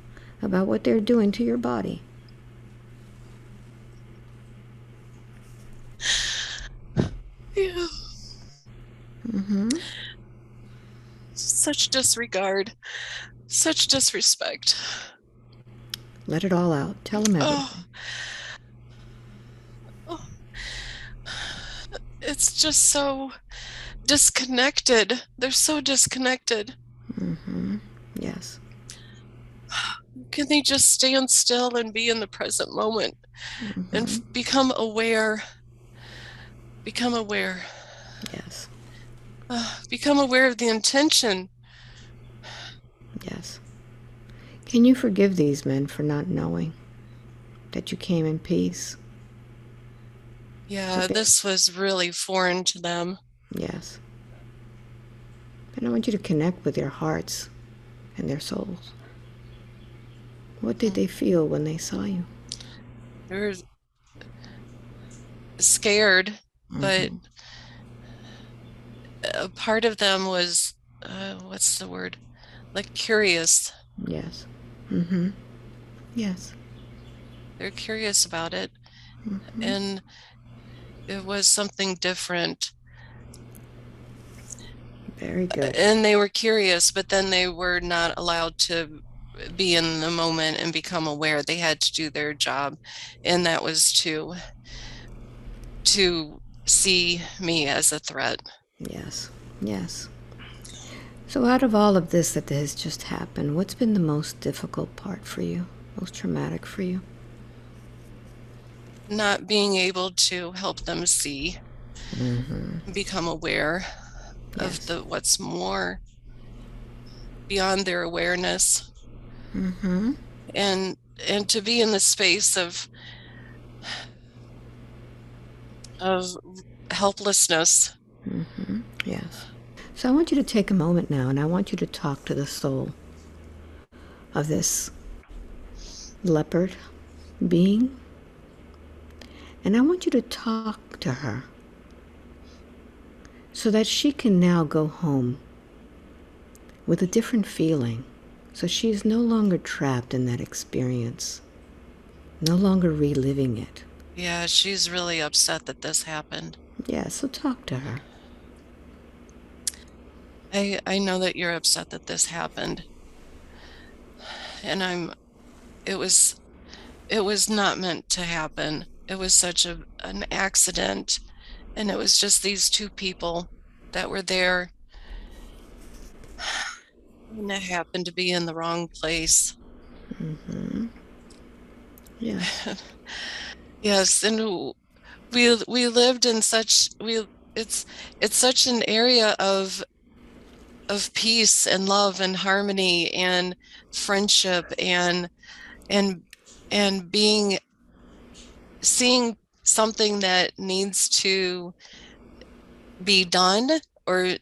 [SPEAKER 2] about what they're doing to your body.
[SPEAKER 1] Yeah.
[SPEAKER 2] Mm-hmm.
[SPEAKER 1] Such disregard, such disrespect.
[SPEAKER 2] Let it all out. Tell them
[SPEAKER 1] Oh,
[SPEAKER 2] everything.
[SPEAKER 1] oh, it's just so disconnected. They're so disconnected.
[SPEAKER 2] Mm-hmm. Yes.
[SPEAKER 1] Can they just stand still and be in the present moment and become aware? Become aware.
[SPEAKER 2] Yes.
[SPEAKER 1] Become aware of the intention.
[SPEAKER 2] Yes. Can you forgive these men for not knowing that you came in peace?
[SPEAKER 1] Yeah,
[SPEAKER 2] That they
[SPEAKER 1] this was really foreign to them.
[SPEAKER 2] Yes. And I want you to connect with their hearts and their souls. What did they feel when they saw you?
[SPEAKER 1] They were scared, but
[SPEAKER 2] Mm-hmm.
[SPEAKER 1] a part of them was, what's the word? Like curious.
[SPEAKER 2] Yes. Mm-hmm. Yes.
[SPEAKER 1] They're curious about it. And it was something different.
[SPEAKER 2] Very good.
[SPEAKER 1] And they were curious, but then they were not allowed to be in the moment and become aware. They had to do their job, and that was to see me as a threat.
[SPEAKER 2] Yes. Yes. So out of all of this that has just happened, what's been the most difficult part for you? Most traumatic for you?
[SPEAKER 1] Not being able to help them see, become aware of
[SPEAKER 2] Yes.
[SPEAKER 1] the what's more beyond their awareness,
[SPEAKER 2] Mm-hmm.
[SPEAKER 1] and to be in the space of helplessness.
[SPEAKER 2] Yes. So I want you to take a moment now and I want you to talk to the soul of this leopard being. And I want you to talk to her so that she can now go home with a different feeling. So she is no longer trapped in that experience, no longer reliving it.
[SPEAKER 1] Yeah, she's really upset that this happened.
[SPEAKER 2] Yeah, so talk to her.
[SPEAKER 1] I know that you're upset that this happened, and it was it was not meant to happen. It was such an accident, and it was just these two people that were there, and it happened to be in the wrong place.
[SPEAKER 2] Yes.
[SPEAKER 1] Yes, and we lived in such we it's such an area of peace and love and harmony and friendship and and being seeing something that needs to be done or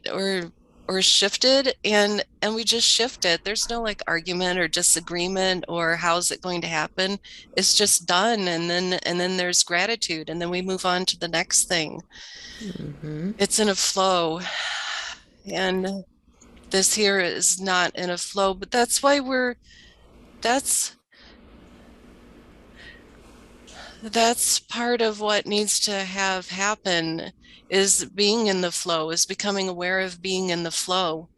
[SPEAKER 1] shifted, and we just shift it. There's no like argument or disagreement or how's it going to happen. It's just done, and then there's gratitude, and then we move on to the next thing. It's in a flow, and this here is not in a flow, but that's why that's that's part of what needs to have happen, is being in the flow, is becoming aware of being in the flow,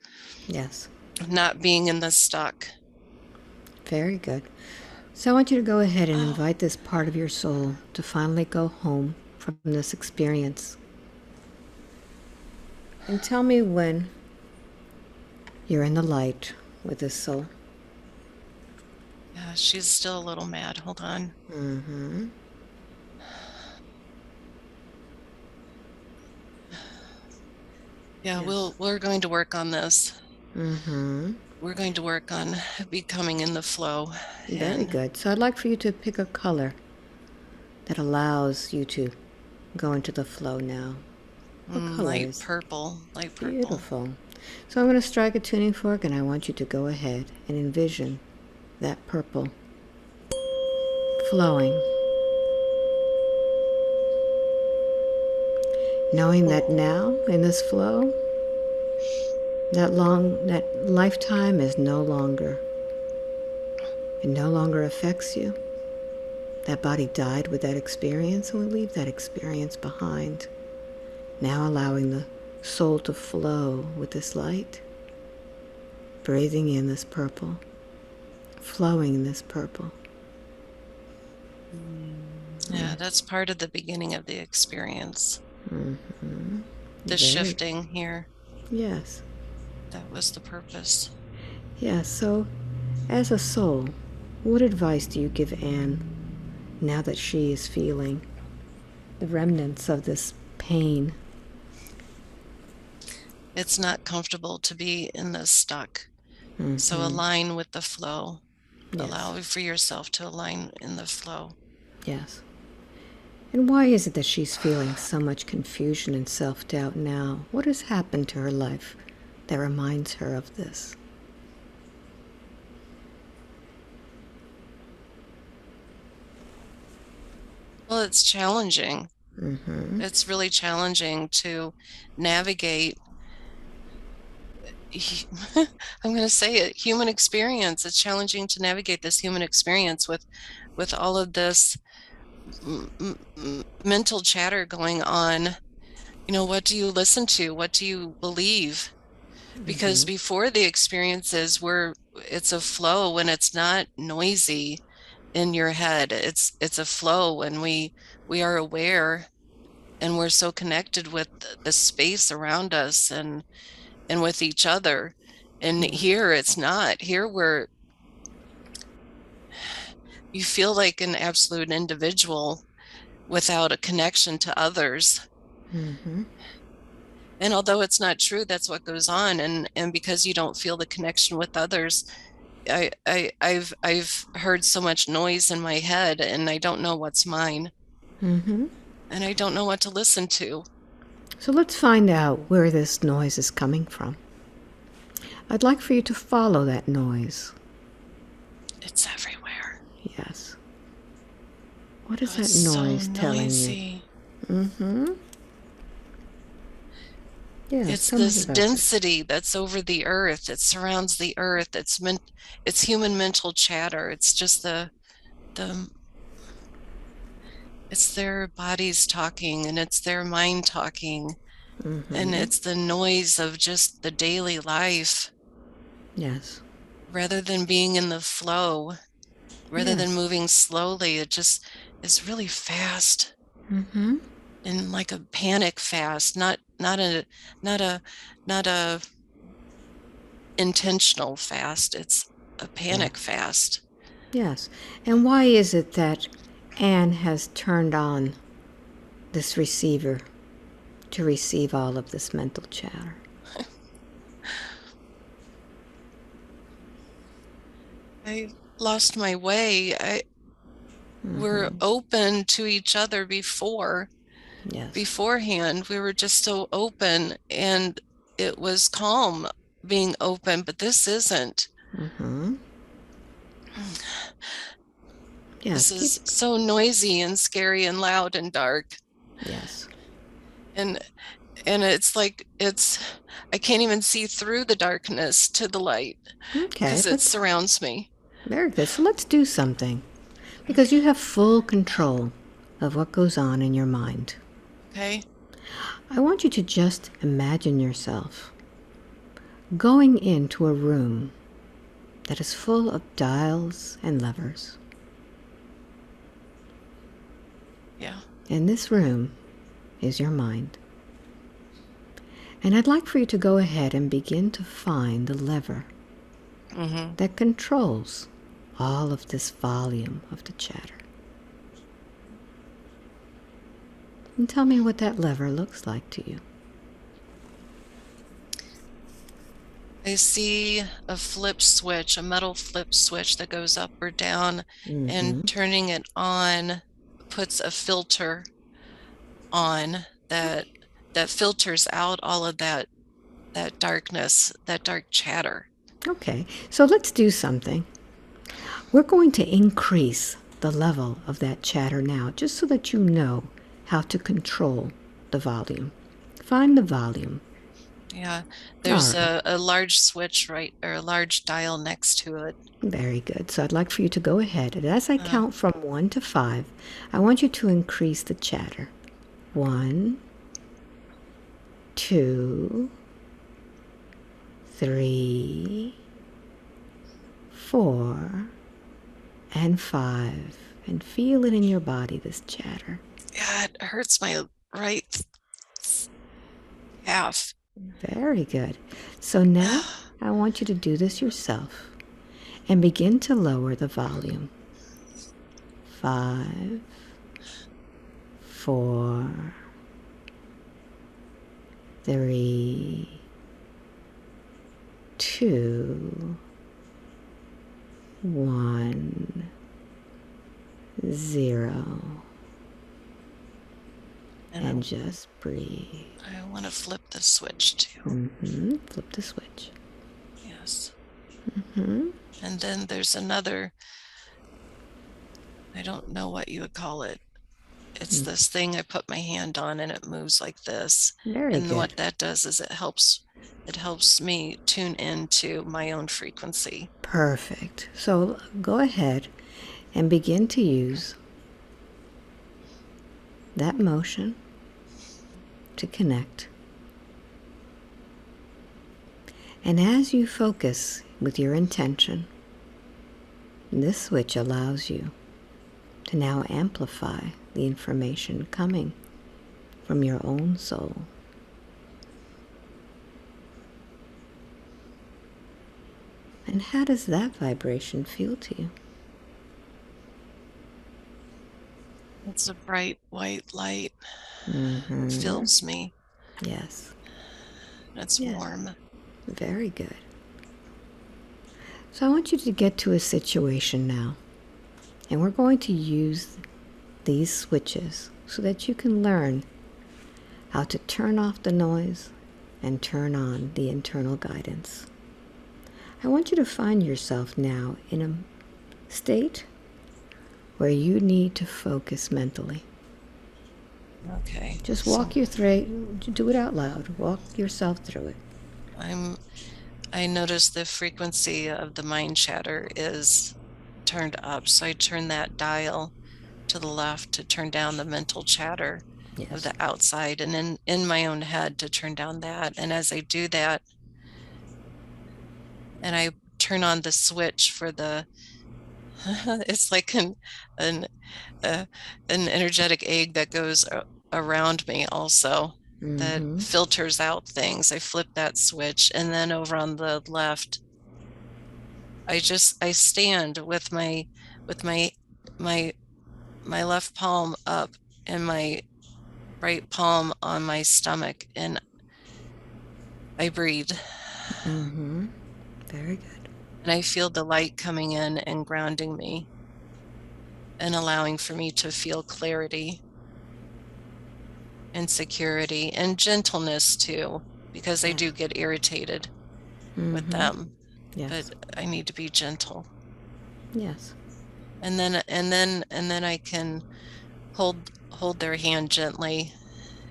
[SPEAKER 2] Yes.
[SPEAKER 1] not being in the stuck.
[SPEAKER 2] Very good. So I want you to go ahead and
[SPEAKER 1] Oh,
[SPEAKER 2] invite this part of your soul to finally go home from this experience. And tell me when you're in the light with this soul?
[SPEAKER 1] Yeah, she's still a little mad. Hold on.
[SPEAKER 2] Mm-hmm.
[SPEAKER 1] Yeah,
[SPEAKER 2] Yes.
[SPEAKER 1] we're going to work on this.
[SPEAKER 2] Mm-hmm.
[SPEAKER 1] We're going to work on becoming in the flow.
[SPEAKER 2] Very
[SPEAKER 1] And
[SPEAKER 2] good. So I'd like for you to pick a color that allows you to go into the flow now. What color
[SPEAKER 1] light
[SPEAKER 2] is
[SPEAKER 1] purple, light purple.
[SPEAKER 2] beautiful? So I'm going to strike a tuning fork, and I want you to go ahead and envision that purple flowing. Knowing that now, in this flow, that lifetime is no longer, it no longer affects you. That body died with that experience, and we leave that experience behind. Now allowing the soul to flow with this light, breathing in this purple, flowing in this purple.
[SPEAKER 1] Yeah, that's part of the beginning of the experience.
[SPEAKER 2] Mm-hmm.
[SPEAKER 1] The
[SPEAKER 2] Very,
[SPEAKER 1] shifting here.
[SPEAKER 2] yes.
[SPEAKER 1] That was the purpose.
[SPEAKER 2] Yes, so as a soul, what advice do you give Anne now that she is feeling the remnants of this pain?
[SPEAKER 1] It's not comfortable to be in this stuck. So
[SPEAKER 2] Mm-hmm.
[SPEAKER 1] align with the flow.
[SPEAKER 2] Yes,
[SPEAKER 1] Allow for yourself to align in the flow.
[SPEAKER 2] yes. And why is it that she's feeling so much confusion and self-doubt now? What has happened to her life that reminds her of this?
[SPEAKER 1] Well, it's challenging.
[SPEAKER 2] Mm-hmm.
[SPEAKER 1] It's really challenging to navigate. I'm going to say it, human experience. It's challenging to navigate this human experience with all of this mental chatter going on. You know, what do you listen to? What do you believe? Because before the experiences where it's a flow when it's not noisy in your head. It's a flow when we are aware and we're so connected with the space around us and with each other. And
[SPEAKER 2] Yes.
[SPEAKER 1] here it's not. Here where you feel like an absolute individual without a connection to others.
[SPEAKER 2] Mm-hmm.
[SPEAKER 1] And although it's not true, that's what goes on. And because you don't feel the connection with others, I've heard so much noise in my head and I don't know what's mine.
[SPEAKER 2] Mm-hmm.
[SPEAKER 1] And I don't know what to listen to.
[SPEAKER 2] So let's find out where this noise is coming from. I'd like for you to follow that noise.
[SPEAKER 1] It's everywhere.
[SPEAKER 2] Yes. What is
[SPEAKER 1] Oh,
[SPEAKER 2] that
[SPEAKER 1] it's so
[SPEAKER 2] noise telling you?
[SPEAKER 1] noisy.
[SPEAKER 2] Mm-hmm. Yes,
[SPEAKER 1] It's
[SPEAKER 2] tell me
[SPEAKER 1] this
[SPEAKER 2] about this.
[SPEAKER 1] density that's over the earth. It surrounds the earth. It's human mental chatter. It's just the it's their bodies talking and it's their mind talking. And
[SPEAKER 2] Mm-hmm.
[SPEAKER 1] it's the noise of just the daily life
[SPEAKER 2] Yes.
[SPEAKER 1] rather than being in the flow, rather than
[SPEAKER 2] Yes.
[SPEAKER 1] moving slowly. It just is really fast.
[SPEAKER 2] Mm-hmm.
[SPEAKER 1] And like a panic fast, not a not a intentional fast. It's a
[SPEAKER 2] Yeah.
[SPEAKER 1] panic fast.
[SPEAKER 2] Yes. And why is it that Anne has turned on this receiver to receive all of this mental chatter?
[SPEAKER 1] I lost my way. I We're open to each other
[SPEAKER 2] Yes.
[SPEAKER 1] beforehand. We were just so open and it was calm being open, but this isn't.
[SPEAKER 2] Mm-hmm.
[SPEAKER 1] This
[SPEAKER 2] Yes. Keep.
[SPEAKER 1] is so noisy and scary and loud and dark.
[SPEAKER 2] Yes.
[SPEAKER 1] And it's like I can't even see through the darkness to the light
[SPEAKER 2] Okay.
[SPEAKER 1] because it surrounds me.
[SPEAKER 2] Very good. So let's do something. Because you have full control of what goes on in your mind.
[SPEAKER 1] Okay.
[SPEAKER 2] I want you to just imagine yourself going into a room that is full of dials and levers.
[SPEAKER 1] Yeah.
[SPEAKER 2] And this room is your mind. And I'd like for you to go ahead and begin to find the lever
[SPEAKER 1] Mm-hmm.
[SPEAKER 2] that controls all of this volume of the chatter. And tell me what that lever looks like to you.
[SPEAKER 1] I see a flip switch, a metal flip switch that goes up or down, and turning it on puts a filter on that filters out all of that darkness, that dark chatter.
[SPEAKER 2] Okay, so let's do something. We're going to increase the level of that chatter now, just so that you know how to control the volume. Find the volume.
[SPEAKER 1] Yeah,
[SPEAKER 2] All
[SPEAKER 1] there's
[SPEAKER 2] right,
[SPEAKER 1] a large switch or a large dial next to it.
[SPEAKER 2] very good. So I'd like for you to go ahead, and as I
[SPEAKER 1] Uh,
[SPEAKER 2] count from 1 to 5, I want you to increase the chatter. 1, 2, 3, 4, and 5. And feel it in your body, this chatter.
[SPEAKER 1] yeah, it hurts my right half.
[SPEAKER 2] Very good. So now I want you to do this yourself and begin to lower the volume. 5, 4, 3, 2, 1, 0. And just breathe.
[SPEAKER 1] I want to flip the switch too.
[SPEAKER 2] Flip the switch.
[SPEAKER 1] Yes. And then there's another, I don't know what you would call it. It's this thing I put my hand on and it moves like this.
[SPEAKER 2] Very
[SPEAKER 1] And
[SPEAKER 2] good.
[SPEAKER 1] what that does is it helps me tune into my own frequency.
[SPEAKER 2] Perfect. So go ahead and begin to use that motion to connect. And as you focus with your intention, this switch allows you to now amplify the information coming from your own soul. And how does that vibration feel to you?
[SPEAKER 1] It's a bright white light. It fills me.
[SPEAKER 2] Yes.
[SPEAKER 1] It's
[SPEAKER 2] Yes.
[SPEAKER 1] warm.
[SPEAKER 2] Very good. So I want you to get to a situation now. And we're going to use these switches so that you can learn how to turn off the noise and turn on the internal guidance. I want you to find yourself now in a state where you need to focus mentally.
[SPEAKER 1] Okay.
[SPEAKER 2] Just walk you through, do it out loud. Walk yourself through it.
[SPEAKER 1] I notice the frequency of the mind chatter is turned up. So I turn that dial to the left to turn down the mental chatter of the outside, and then in my own head to turn down that. And as I do that, and I turn on the switch for the, it's like an energetic egg that goes around me also, that filters out things. I flip that switch, and then over on the left, I stand with my left palm up and my right palm on my stomach, and I breathe.
[SPEAKER 2] Very good.
[SPEAKER 1] And I feel the light coming in and grounding me and allowing for me to feel clarity and security and gentleness too, because I do get irritated with them.
[SPEAKER 2] Yes.
[SPEAKER 1] But I need to be gentle.
[SPEAKER 2] Yes.
[SPEAKER 1] And then I can hold their hand gently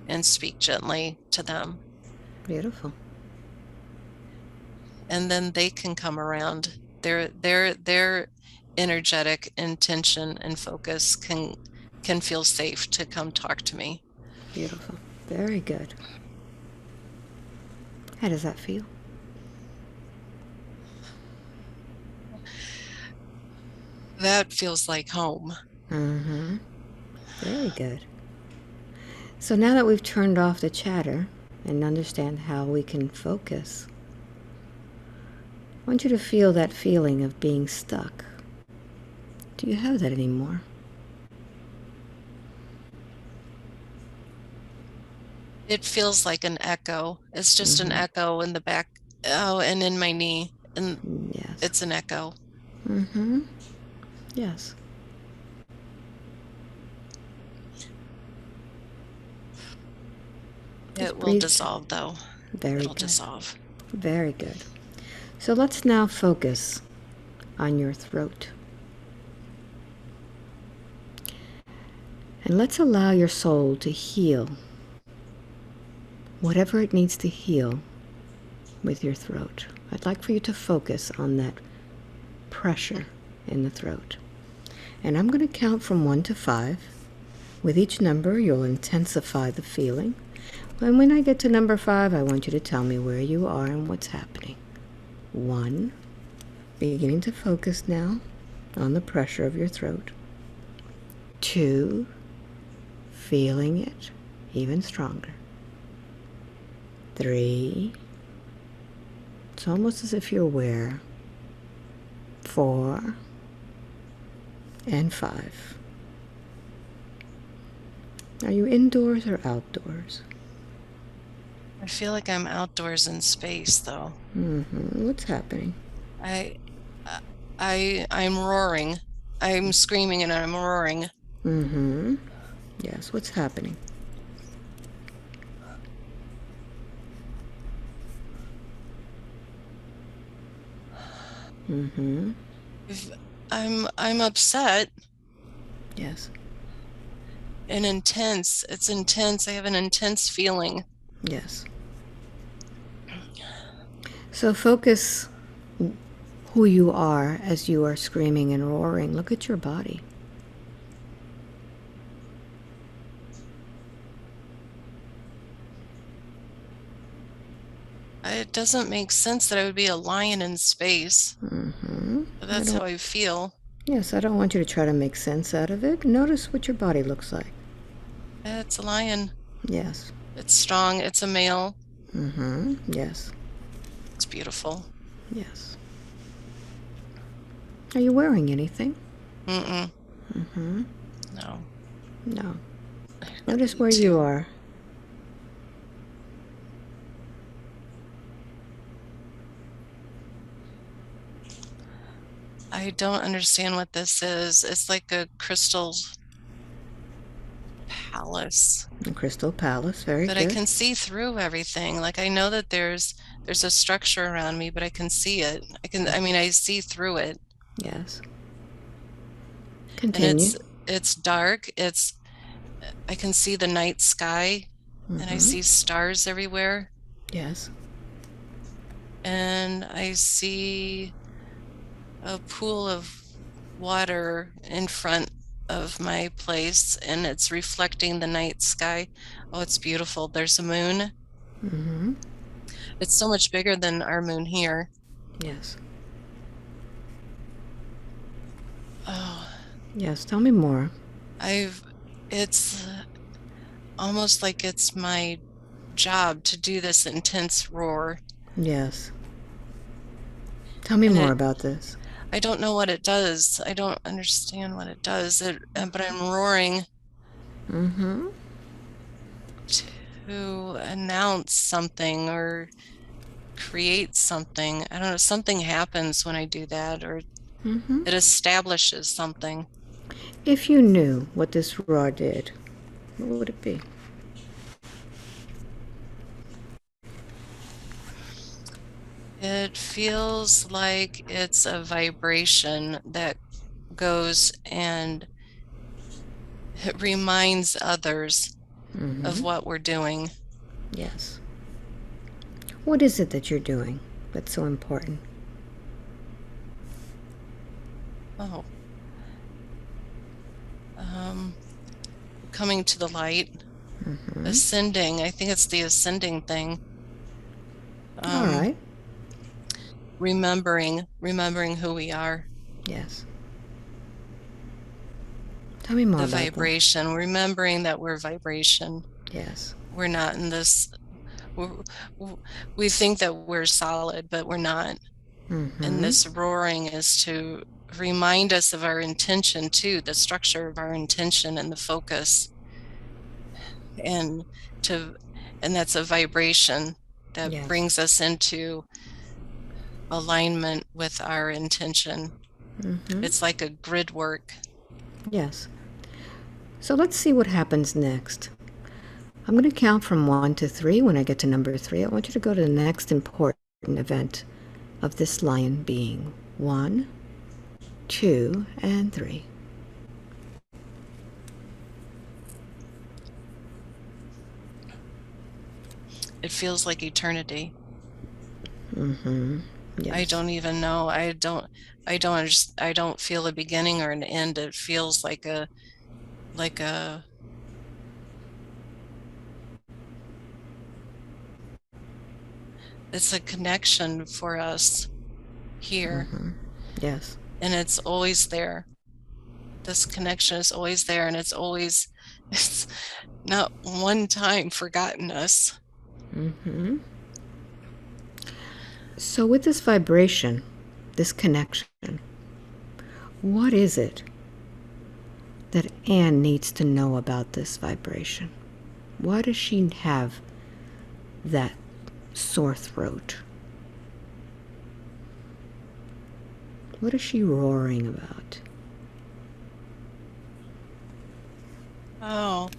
[SPEAKER 1] and speak gently to them.
[SPEAKER 2] Beautiful.
[SPEAKER 1] And then they can come around. Their energetic intention and focus can feel safe to come talk to me.
[SPEAKER 2] Beautiful. Very good. How does that feel?
[SPEAKER 1] That feels like home.
[SPEAKER 2] Very good. So now that we've turned off the chatter and understand how we can focus, I want you to feel that feeling of being stuck. Do you have that anymore?
[SPEAKER 1] It feels like an echo. It's just an echo in the back. Oh, and in my knee. And
[SPEAKER 2] Yes.
[SPEAKER 1] it's an echo.
[SPEAKER 2] Mm-hmm. Yes.
[SPEAKER 1] It
[SPEAKER 2] Just
[SPEAKER 1] will
[SPEAKER 2] breathe.
[SPEAKER 1] dissolve, though.
[SPEAKER 2] Very
[SPEAKER 1] It'll
[SPEAKER 2] good.
[SPEAKER 1] dissolve.
[SPEAKER 2] Very good. So let's now focus on your throat. And let's allow your soul to heal whatever it needs to heal with your throat. I'd like for you to focus on that pressure in the throat. And I'm going to count from 1 to 5. With each number, you'll intensify the feeling. And when I get to number 5, I want you to tell me where you are and what's happening. 1, beginning to focus now on the pressure of your throat. 2, feeling it even stronger. 3, it's almost as if you're aware. 4, and 5. Are you indoors or outdoors?
[SPEAKER 1] I feel like I'm outdoors in space, though.
[SPEAKER 2] What's happening?
[SPEAKER 1] I, I'm roaring. I'm screaming and I'm roaring.
[SPEAKER 2] Yes, what's happening?
[SPEAKER 1] If I'm upset
[SPEAKER 2] Yes,
[SPEAKER 1] and intense. It's intense. I have an intense feeling.
[SPEAKER 2] yes. So focus who you are as you are screaming and roaring. Look at your body.
[SPEAKER 1] It doesn't make sense that I would be a lion in space. But that's how I feel.
[SPEAKER 2] Yes, I don't want you to try to make sense out of it. Notice what your body looks like.
[SPEAKER 1] It's a lion.
[SPEAKER 2] Yes.
[SPEAKER 1] It's strong. It's a male.
[SPEAKER 2] Yes.
[SPEAKER 1] It's beautiful.
[SPEAKER 2] Yes. Are you wearing anything?
[SPEAKER 1] No.
[SPEAKER 2] No. Notice where
[SPEAKER 1] To.
[SPEAKER 2] you are.
[SPEAKER 1] I don't understand what this is. It's like a crystal palace.
[SPEAKER 2] The Crystal Palace, very
[SPEAKER 1] But I
[SPEAKER 2] good.
[SPEAKER 1] can see through everything. Like I know that there's a structure around me, but I can see it. I see through it.
[SPEAKER 2] Yes.
[SPEAKER 1] And
[SPEAKER 2] Continue.
[SPEAKER 1] it's dark. I can see the night sky and I see stars everywhere.
[SPEAKER 2] Yes.
[SPEAKER 1] And I see a pool of water in front of my place and it's reflecting the night sky. Oh, it's beautiful. There's a moon. It's so much bigger than our moon here.
[SPEAKER 2] Yes.
[SPEAKER 1] Oh,
[SPEAKER 2] Yes. Tell me more.
[SPEAKER 1] it's almost like it's my job to do this intense roar.
[SPEAKER 2] Yes. Tell me
[SPEAKER 1] And
[SPEAKER 2] more about this.
[SPEAKER 1] I don't know what it does. I don't understand what it does. But I'm roaring to announce something or create something. I don't know. Something happens when I do that, or it establishes something.
[SPEAKER 2] If you knew what this roar did, what would it be?
[SPEAKER 1] It feels like it's a vibration that goes and it reminds others of what we're doing.
[SPEAKER 2] Yes. What is it that you're doing that's so important?
[SPEAKER 1] Oh, coming to the light, ascending. I think it's the ascending thing.
[SPEAKER 2] All right.
[SPEAKER 1] Remembering who we are,
[SPEAKER 2] Yes. Tell me more
[SPEAKER 1] the
[SPEAKER 2] about that.
[SPEAKER 1] vibration, remembering that we're vibration.
[SPEAKER 2] Yes.
[SPEAKER 1] We're not in this, we're, we think that we're solid, but we're not. And this roaring is to remind us of our intention too, the structure of our intention and the focus. And that's a vibration that
[SPEAKER 2] Yes.
[SPEAKER 1] brings us into alignment with our intention. It's like a grid work.
[SPEAKER 2] Yes. So let's see what happens next. I'm going to count from 1 to 3. When I get to number 3, I want you to go to the next important event of this lion being. 1, 2, and 3.
[SPEAKER 1] It feels like eternity.
[SPEAKER 2] Yes.
[SPEAKER 1] I don't even know. I don't feel a beginning or an end. It feels like a it's a connection for us here.
[SPEAKER 2] Yes.
[SPEAKER 1] And it's always there. This connection is always there, and it's not one time forgotten us.
[SPEAKER 2] So with this vibration, this connection, what is it that Anne needs to know about this vibration? Why does she have that sore throat? What is she roaring about?
[SPEAKER 1] Oh,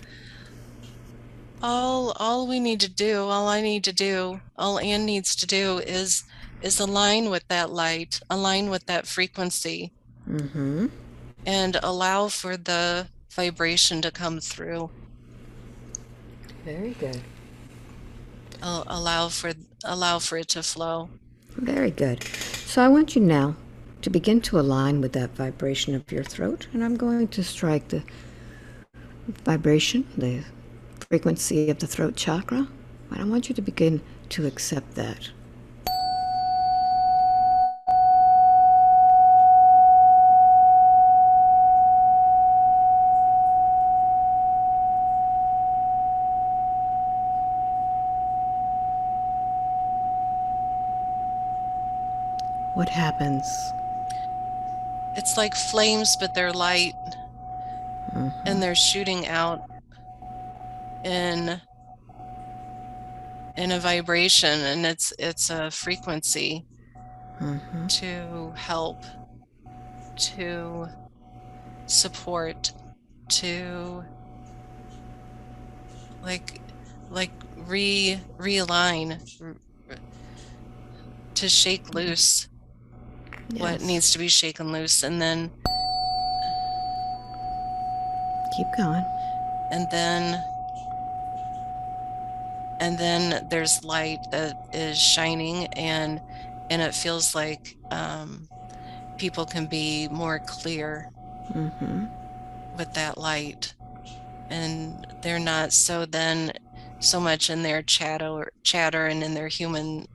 [SPEAKER 1] all we need to do, all I need to do, all Anne needs to do is align with that light, align with that frequency, and allow for the vibration to come through.
[SPEAKER 2] Very good.
[SPEAKER 1] Allow for it to flow.
[SPEAKER 2] Very good. So I want you now to begin to align with that vibration of your throat, and I'm going to strike the vibration, the frequency of the throat chakra, and I want you to begin to accept that. What happens?
[SPEAKER 1] It's like flames, but they're light, and they're shooting out in a vibration, and it's a frequency to help, to support, to like realign, to shake loose what
[SPEAKER 2] Yes.
[SPEAKER 1] needs to be shaken loose, and then
[SPEAKER 2] Keep going.
[SPEAKER 1] and then and then there's light that is shining, and it feels like people can be more clear with that light, and they're not so much in their chatter and in their human,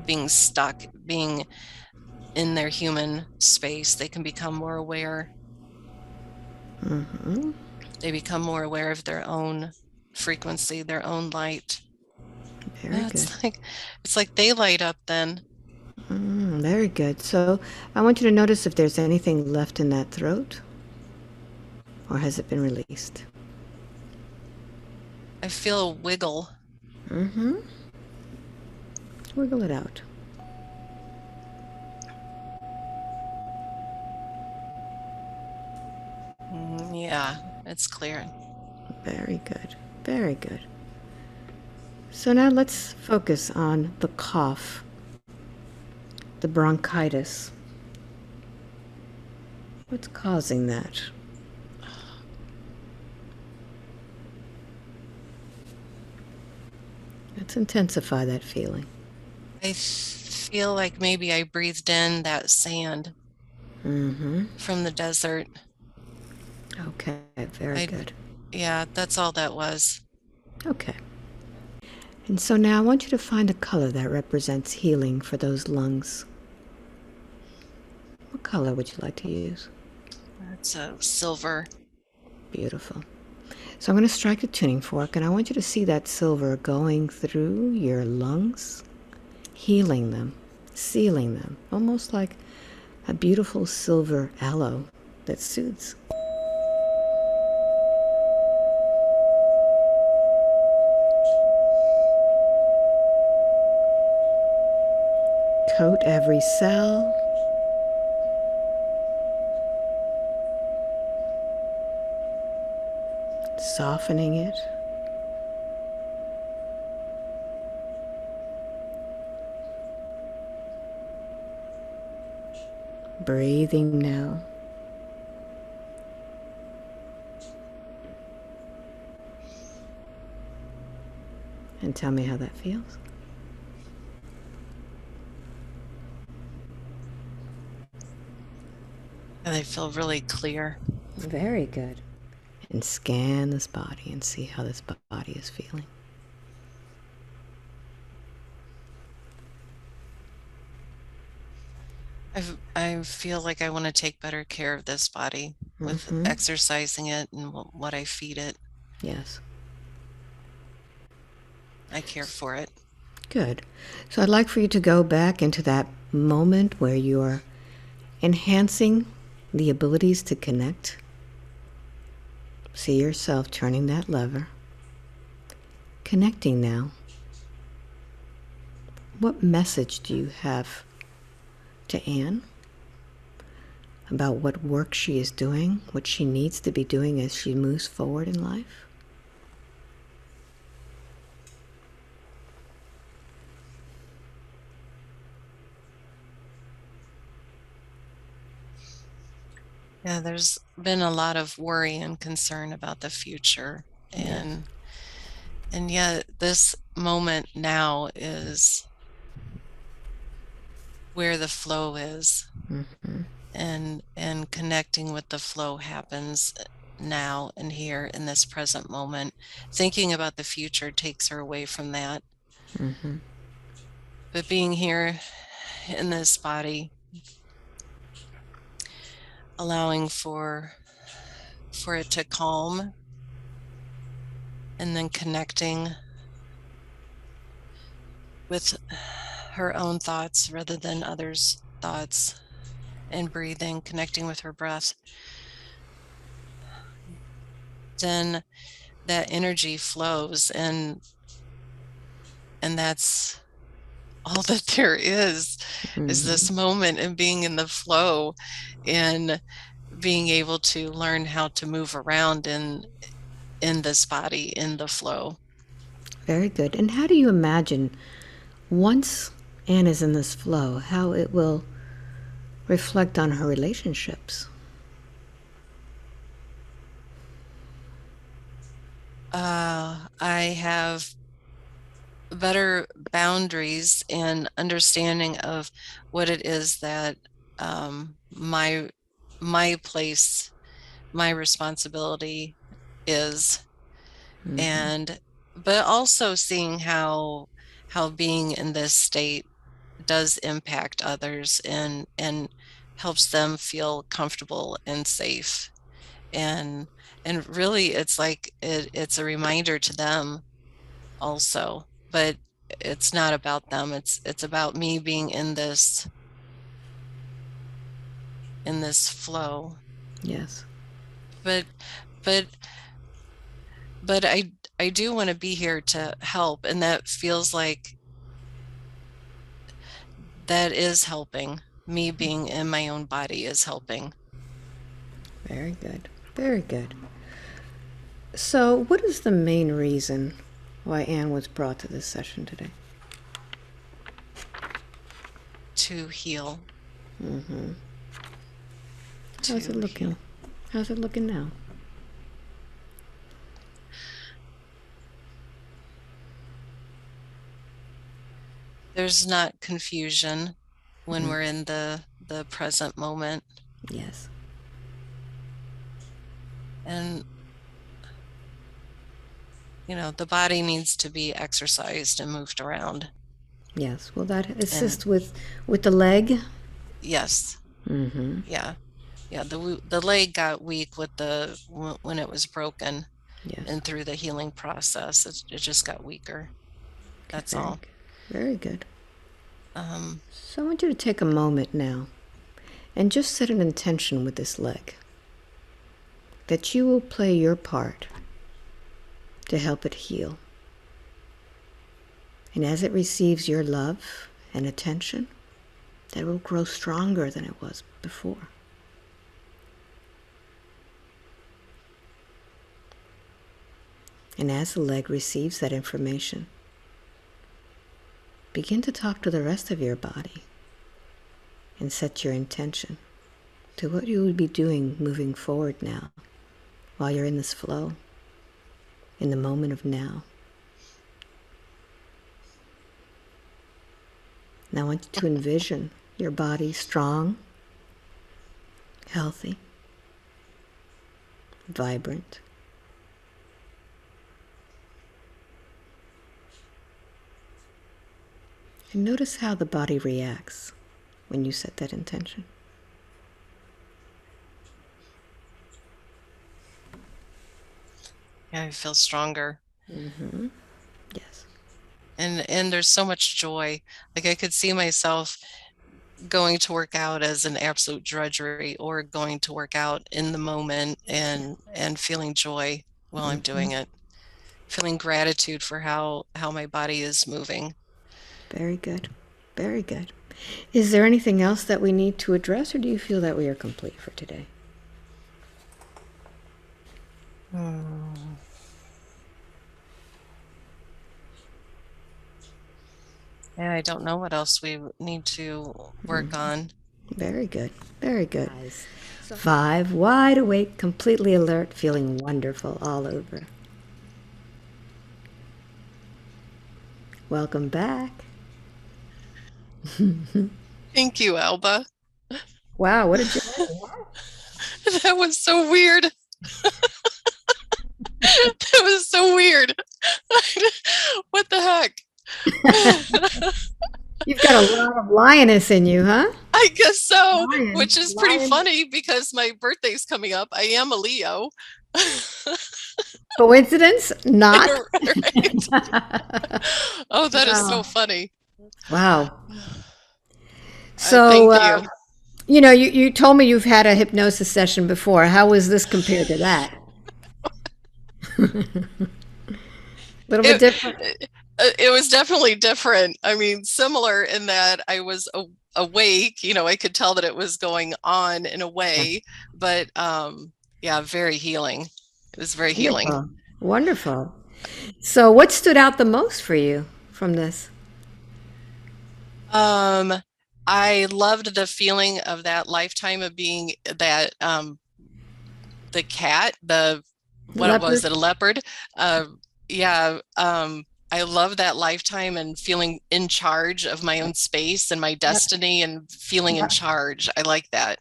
[SPEAKER 1] being in their human space. They can become more aware. They become more aware of their own frequency, their own light.
[SPEAKER 2] Very good.
[SPEAKER 1] It's like they light up then.
[SPEAKER 2] Very good. So I want you to notice if there's anything left in that throat, or has it been released?
[SPEAKER 1] I feel a wiggle.
[SPEAKER 2] Wiggle it out.
[SPEAKER 1] Yeah, it's clear.
[SPEAKER 2] Very good. Very good. So now let's focus on the cough, the bronchitis. What's causing that? Let's intensify that feeling.
[SPEAKER 1] I feel like maybe I breathed in that sand from the desert.
[SPEAKER 2] Okay, very good.
[SPEAKER 1] Yeah, that's all that was.
[SPEAKER 2] Okay. And so now I want you to find a color that represents healing for those lungs. What color would you like to use?
[SPEAKER 1] That's a silver.
[SPEAKER 2] Beautiful. So I'm going to strike the tuning fork, and I want you to see that silver going through your lungs, healing them, sealing them, almost like a beautiful silver aloe that soothes. Coat every cell. Softening it. Breathing now. And tell me how that feels.
[SPEAKER 1] And I feel really clear.
[SPEAKER 2] Very good. And scan this body and see how this body is feeling.
[SPEAKER 1] I feel like I want to take better care of this body with exercising it and what I feed it.
[SPEAKER 2] Yes.
[SPEAKER 1] I care for it.
[SPEAKER 2] Good. So I'd like for you to go back into that moment where you're enhancing the abilities to connect. See yourself turning that lever. Connecting now. What message do you have to Anne about what work she is doing, what she needs to be doing as she moves forward in life?
[SPEAKER 1] Yeah, there's been a lot of worry and concern about the future. And yet this moment now is where the flow is. And connecting with the flow happens now and here in this present moment. Thinking about the future takes her away from that. But being here in this body, allowing for it to calm, and then connecting with her own thoughts rather than others' thoughts, and breathing, connecting with her breath, then that energy flows, and that's all that there is this moment, and being in the flow and being able to learn how to move around in this body, in the flow.
[SPEAKER 2] Very good. And how do you imagine, once Anne is in this flow, how it will reflect on her relationships?
[SPEAKER 1] I have better boundaries and understanding of what it is that my place, my responsibility is, and but also seeing how being in this state does impact others and helps them feel comfortable and safe. And really it's like it's a reminder to them also, but it's not about them. It's about me being in this flow.
[SPEAKER 2] Yes.
[SPEAKER 1] But but I do want to be here to help, and that feels like that is helping. Me being in my own body is helping.
[SPEAKER 2] Very good. Very good. So, what is the main reason why Anne was brought to this session today?
[SPEAKER 1] To heal.
[SPEAKER 2] How's it looking?
[SPEAKER 1] Heal.
[SPEAKER 2] How's it looking now?
[SPEAKER 1] There's not confusion when we're in the present moment.
[SPEAKER 2] Yes.
[SPEAKER 1] And the body needs to be exercised and moved around.
[SPEAKER 2] Yes. Will that assist with the leg?
[SPEAKER 1] Yes. Yeah. The leg got weak with when it was broken.
[SPEAKER 2] Yes.
[SPEAKER 1] And through the healing process, it just got weaker. That's all.
[SPEAKER 2] Very good.
[SPEAKER 1] Um,
[SPEAKER 2] So I want you to take a moment now and just set an intention with this leg that you will play your part to help it heal. And as it receives your love and attention, that it will grow stronger than it was before. And as the leg receives that information, begin to talk to the rest of your body and set your intention to what you would be doing moving forward now while you're in this flow, in the moment of now. Now I want you to envision your body strong, healthy, vibrant. And notice how the body reacts when you set that intention.
[SPEAKER 1] yeah, I feel stronger.
[SPEAKER 2] Yes.
[SPEAKER 1] And there's so much joy. Like I could see myself going to work out as an absolute drudgery or going to work out in the moment and feeling joy while I'm doing it. Feeling gratitude for how my body is moving.
[SPEAKER 2] Very good. Very good. Is there anything else that we need to address, or do you feel that we are complete for today?
[SPEAKER 1] Hmm. Yeah, I don't know what else we need to work on.
[SPEAKER 2] Very good. Very good. 5, wide awake, completely alert, feeling wonderful all over. Welcome back.
[SPEAKER 1] Thank you, Alba.
[SPEAKER 2] Wow, what did you learn?
[SPEAKER 1] That was so weird. That was so weird. What the heck?
[SPEAKER 2] You've got a lot of lioness in you, huh?
[SPEAKER 1] I guess so,
[SPEAKER 2] Lion.
[SPEAKER 1] which is pretty
[SPEAKER 2] Lion.
[SPEAKER 1] funny because my birthday's coming up. I am a Leo.
[SPEAKER 2] Coincidence? Not.
[SPEAKER 1] Right? Oh, that is so
[SPEAKER 2] Wow.
[SPEAKER 1] funny.
[SPEAKER 2] Wow.
[SPEAKER 1] I
[SPEAKER 2] So,
[SPEAKER 1] thank you.
[SPEAKER 2] you told me you've had a hypnosis session before. How was this compared to that? A little bit
[SPEAKER 1] It,
[SPEAKER 2] different?
[SPEAKER 1] it was definitely different. I mean, similar in that I was awake, I could tell that it was going on in a way, but yeah, very healing. It was very healing.
[SPEAKER 2] Wonderful. Wonderful. So, what stood out the most for you from this?
[SPEAKER 1] Um, I loved the feeling of that lifetime of being that the cat, the what was
[SPEAKER 2] Leopard?
[SPEAKER 1] it, a leopard? Uh, yeah, I love that lifetime and feeling in charge of my own space and my
[SPEAKER 2] Yep.
[SPEAKER 1] destiny and feeling in
[SPEAKER 2] Yep.
[SPEAKER 1] charge. I like that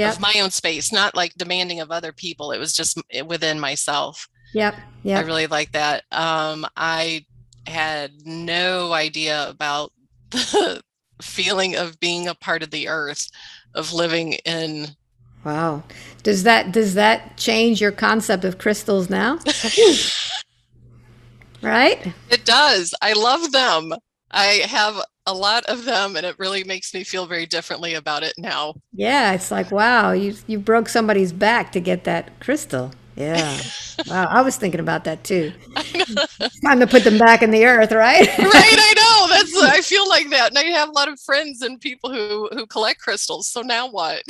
[SPEAKER 1] of
[SPEAKER 2] Yep.
[SPEAKER 1] my own space, not like demanding of other people. It was just within myself.
[SPEAKER 2] Yep.
[SPEAKER 1] I
[SPEAKER 2] Yep.
[SPEAKER 1] really like that. I had no idea about the feeling of being a part of the earth, of living in.
[SPEAKER 2] Wow. Does that change your concept of crystals now? Right?
[SPEAKER 1] It does. I love them. I have a lot of them, and it really makes me feel very differently about it now.
[SPEAKER 2] Yeah, it's like wow, you broke somebody's back to get that crystal. Yeah. Wow, I was thinking about that too.
[SPEAKER 1] I know.
[SPEAKER 2] It's time to put them back in the earth, right?
[SPEAKER 1] Right, I know. I feel like that. And I have a lot of friends and people who collect crystals. So now what?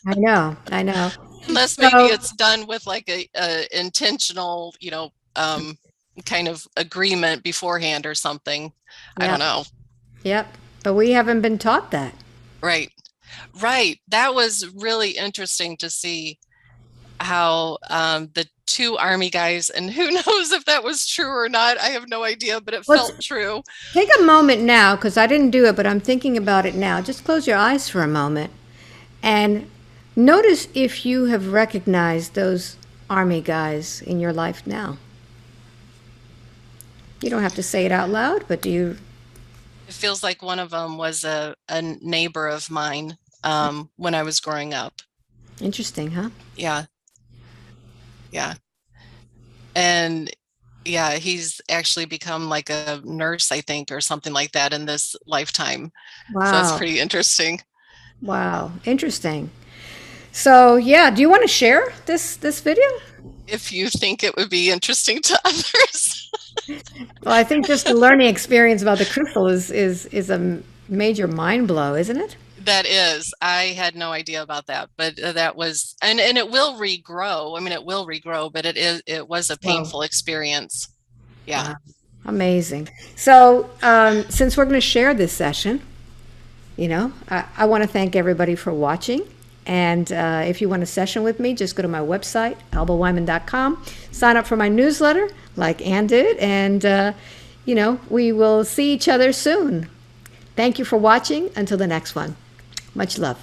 [SPEAKER 2] I know. I know.
[SPEAKER 1] Unless maybe
[SPEAKER 2] So,
[SPEAKER 1] it's done with like a intentional, kind of agreement beforehand or something. I don't
[SPEAKER 2] yep.
[SPEAKER 1] know.
[SPEAKER 2] Yep. But we haven't been taught that.
[SPEAKER 1] Right. Right. That was really interesting to see how the two army guys, and who knows if that was true or not. I have no idea, but it
[SPEAKER 2] Let's
[SPEAKER 1] felt true.
[SPEAKER 2] take a moment now because I didn't do it, but I'm thinking about it now. Just close your eyes for a moment and notice if you have recognized those army guys in your life now. You don't have to say it out loud, but do you?
[SPEAKER 1] It feels like one of them was a neighbor of mine when I was growing up.
[SPEAKER 2] Interesting, huh?
[SPEAKER 1] Yeah. Yeah. And Yeah, he's actually become like a nurse, I think, or something like that in this lifetime. So that's
[SPEAKER 2] Wow.
[SPEAKER 1] pretty interesting.
[SPEAKER 2] Wow. Interesting. So yeah, do you want to share this video?
[SPEAKER 1] If you think it would be interesting to others.
[SPEAKER 2] Well, I think just the learning experience about the crystal is a major mind blow, isn't it?
[SPEAKER 1] That is, I had no idea about that, but that was, and it will regrow. I mean, it will regrow, but it was a
[SPEAKER 2] Wow.
[SPEAKER 1] painful experience. Yeah.
[SPEAKER 2] Wow. Amazing. So, since we're going to share this session, I want to thank everybody for watching. And if you want a session with me, just go to my website, albaweinman.com, sign up for my newsletter, like Ann did, and, we will see each other soon. Thank you for watching. Until the next one. Much love.